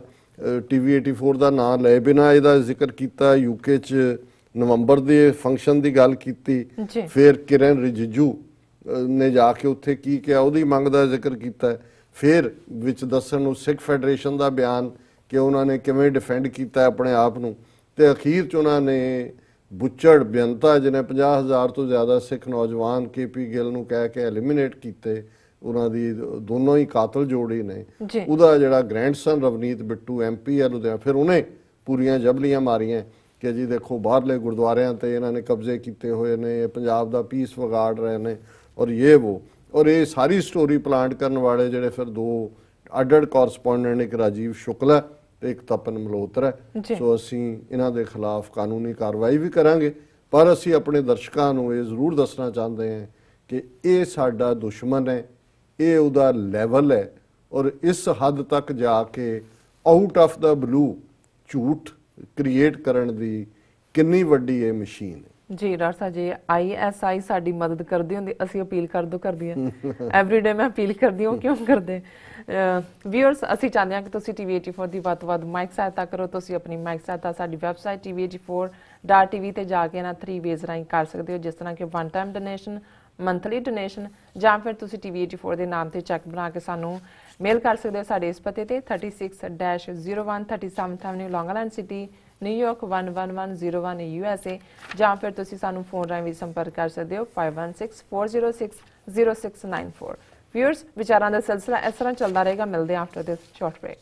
S2: TV 84 ਦਾ ਨਾਂ ਲਏ ਬਿਨਾਂ ਇਹਦਾ ਜ਼ਿਕਰ ਕੀਤਾ UK 'ਚ ਨਵੰਬਰ ਦੇ ਫੰਕਸ਼ਨ ਦੀ ਗੱਲ ਕੀਤੀ,
S1: ਜੀ।
S2: ਫਿਰ ਕਿਰਨ ਰਿਜਿਜੂ ਨੇ ਜਾ ਕੇ ਉੱਥੇ ਕੀ ਕਿਹਾ ਉਹਦੀ ਮੰਗ ਦਾ ਜ਼ਿਕਰ ਕੀਤਾ, ਫਿਰ ਵਿੱਚ ਦੱਸਣ ਨੂੰ ਸਿੱਖ ਫੈਡਰੇਸ਼ਨ ਦਾ ਬਿਆਨ ਕਿ ਉਹਨਾਂ ਨੇ ਕਿਵੇਂ ਡਿਫੈਂਡ ਕੀਤਾ ਆਪਣੇ ਆਪ ਨੂੰ, ਤੇ ਅਖੀਰ 'ਚ ਉਹਨਾਂ ਨੇ ਬੁੱਚੜ ਬੇਅੰਤਾ ਜਿਹਨੇ 50,000 ਤੋਂ ਜ਼ਿਆਦਾ ਸਿੱਖ ਨੌਜਵਾਨ KP ਗਿੱਲ ਨੂੰ ਕਹਿ ਕੇ ਐਲੀਮੀਨੇਟ ਕੀਤੇ, ਉਹਨਾਂ ਦੀ ਦੋਨੋਂ ਹੀ ਕਾਤਲ ਜੋੜੀ ਨੇ,
S1: ਜੀ।
S2: ਉਹਦਾ ਜਿਹੜਾ ਗ੍ਰੈਂਡਸਨ ਰਵਨੀਤ ਬਿੱਟੂ MP ਹੈ ਲੁਧਿਆਣਾ, ਫਿਰ ਉਹਨੇ ਪੂਰੀਆਂ ਜਬਲੀਆਂ ਮਾਰੀਆਂ ਕਿ ਜੀ ਦੇਖੋ ਬਾਹਰਲੇ ਗੁਰਦੁਆਰਿਆਂ ਤੇ ਇਹਨਾਂ ਨੇ ਕਬਜ਼ੇ ਕੀਤੇ ਹੋਏ ਨੇ, ਪੰਜਾਬ ਦਾ ਪੀਸ ਵਿਗਾੜ ਰਹੇ ਨੇ ਔਰ ਇਹ ਔਰ ਇਹ ਸਾਰੀ ਸਟੋਰੀ ਪਲਾਂਟ ਕਰਨ ਵਾਲੇ ਜਿਹੜੇ ਫਿਰ ਦੋ ਅੱਡ-ਅੱਡ ਕੋਰਸਪੋਂਡੈਂਟ, ਇੱਕ ਰਾਜੀਵ ਸ਼ੁਕਲਾ ਤੇ ਇੱਕ ਤਪਨ ਮਲਹੋਤਰਾ। ਸੋ ਅਸੀਂ ਇਹਨਾਂ ਦੇ ਖਿਲਾਫ ਕਾਨੂੰਨੀ ਕਾਰਵਾਈ ਵੀ ਕਰਾਂਗੇ, ਪਰ ਅਸੀਂ ਆਪਣੇ ਦਰਸ਼ਕਾਂ ਨੂੰ ਇਹ ਜ਼ਰੂਰ ਦੱਸਣਾ ਚਾਹੁੰਦੇ ਹਾਂ ਕਿ ਇਹ ਸਾਡਾ ਦੁਸ਼ਮਣ ਹੈ, ਇਹ ਉਹਦਾ ਲੈਵਲ ਹੈ ਔਰ ਇਸ ਹੱਦ ਤੱਕ ਜਾ ਕੇ ਆਊਟ ਆਫ ਦਾ ਬਲੂ ਝੂਠ ਕ੍ਰੀਏਟ ਕਰਨ ਦੀ ਕਿੰਨੀ ਵੱਡੀ ਇਹ ਮਸ਼ੀਨ ਹੈ।
S1: ਜੀ ਡਾਕਟਰ ਸਾਹਿਬ, ਜੀ ISI ਸਾਡੀ ਮਦਦ ਕਰਦੀ ਹੁੰਦੀ, ਅਸੀਂ ਅਪੀਲ ਕਰਦੀ ਹਾਂ ਐਵਰੀਡੇ ਮੈਂ ਅਪੀਲ ਕਰਦੀ ਹਾਂ, ਕਿਉਂ ਕਰਦੇ ਵਿਊਅਰਸ, ਅਸੀਂ ਚਾਹੁੰਦੇ ਹਾਂ ਕਿ ਤੁਸੀਂ TV84 ਦੀ ਵੱਧ ਤੋਂ ਵੱਧ ਮਾਈਕ ਸਹਾਇਤਾ ਕਰੋ। ਤੁਸੀਂ ਆਪਣੀ ਮਾਈਕ ਸਹਾਇਤਾ ਸਾਡੀ ਵੈਬਸਾਈਟ TV84.tv ਤੇ ਜਾ ਕੇ 3 ਵੇਜ਼ ਰਾਹੀਂ ਕਰ ਸਕਦੇ ਹੋ, ਜਿਸ ਤਰ੍ਹਾਂ ਕਿ one time donation, monthly donation, ਜਾਂ ਫਿਰ ਤੁਸੀਂ TV84 ਦੇ ਨਾਮ ਤੇ ਚੈੱਕ ਬਣਾ ਕੇ ਸਾਨੂੰ ਮੇਲ ਕਰ ਸਕਦੇ ਹੋ ਸਾਡੇ ਇਸ ਪਤੇ ਤੇ 36-01 37th Avenue, ਲੌਂਗ ਆਈਲੈਂਡ ਸਿਟੀ, ਨਿਊਯਾਰਕ 11101 USA, ਜਾਂ ਫਿਰ ਤੁਸੀਂ ਸਾਨੂੰ ਫੋਨ ਰਾਹੀਂ ਵੀ ਸੰਪਰਕ ਕਰ ਸਕਦੇ ਹੋ 5164060694। ਵਿਊਅਰਸ, ਵਿਚਾਰਾਂ ਦਾ ਸਿਲਸਿਲਾ ਇਸ ਤਰ੍ਹਾਂ ਚੱਲਦਾ ਰਹੇਗਾ। ਮਿਲਦੇ ਹਾਂ ਆਫਟਰ ਦਿਸ ਸ਼ਾਰਟ ਬ੍ਰੇਕ।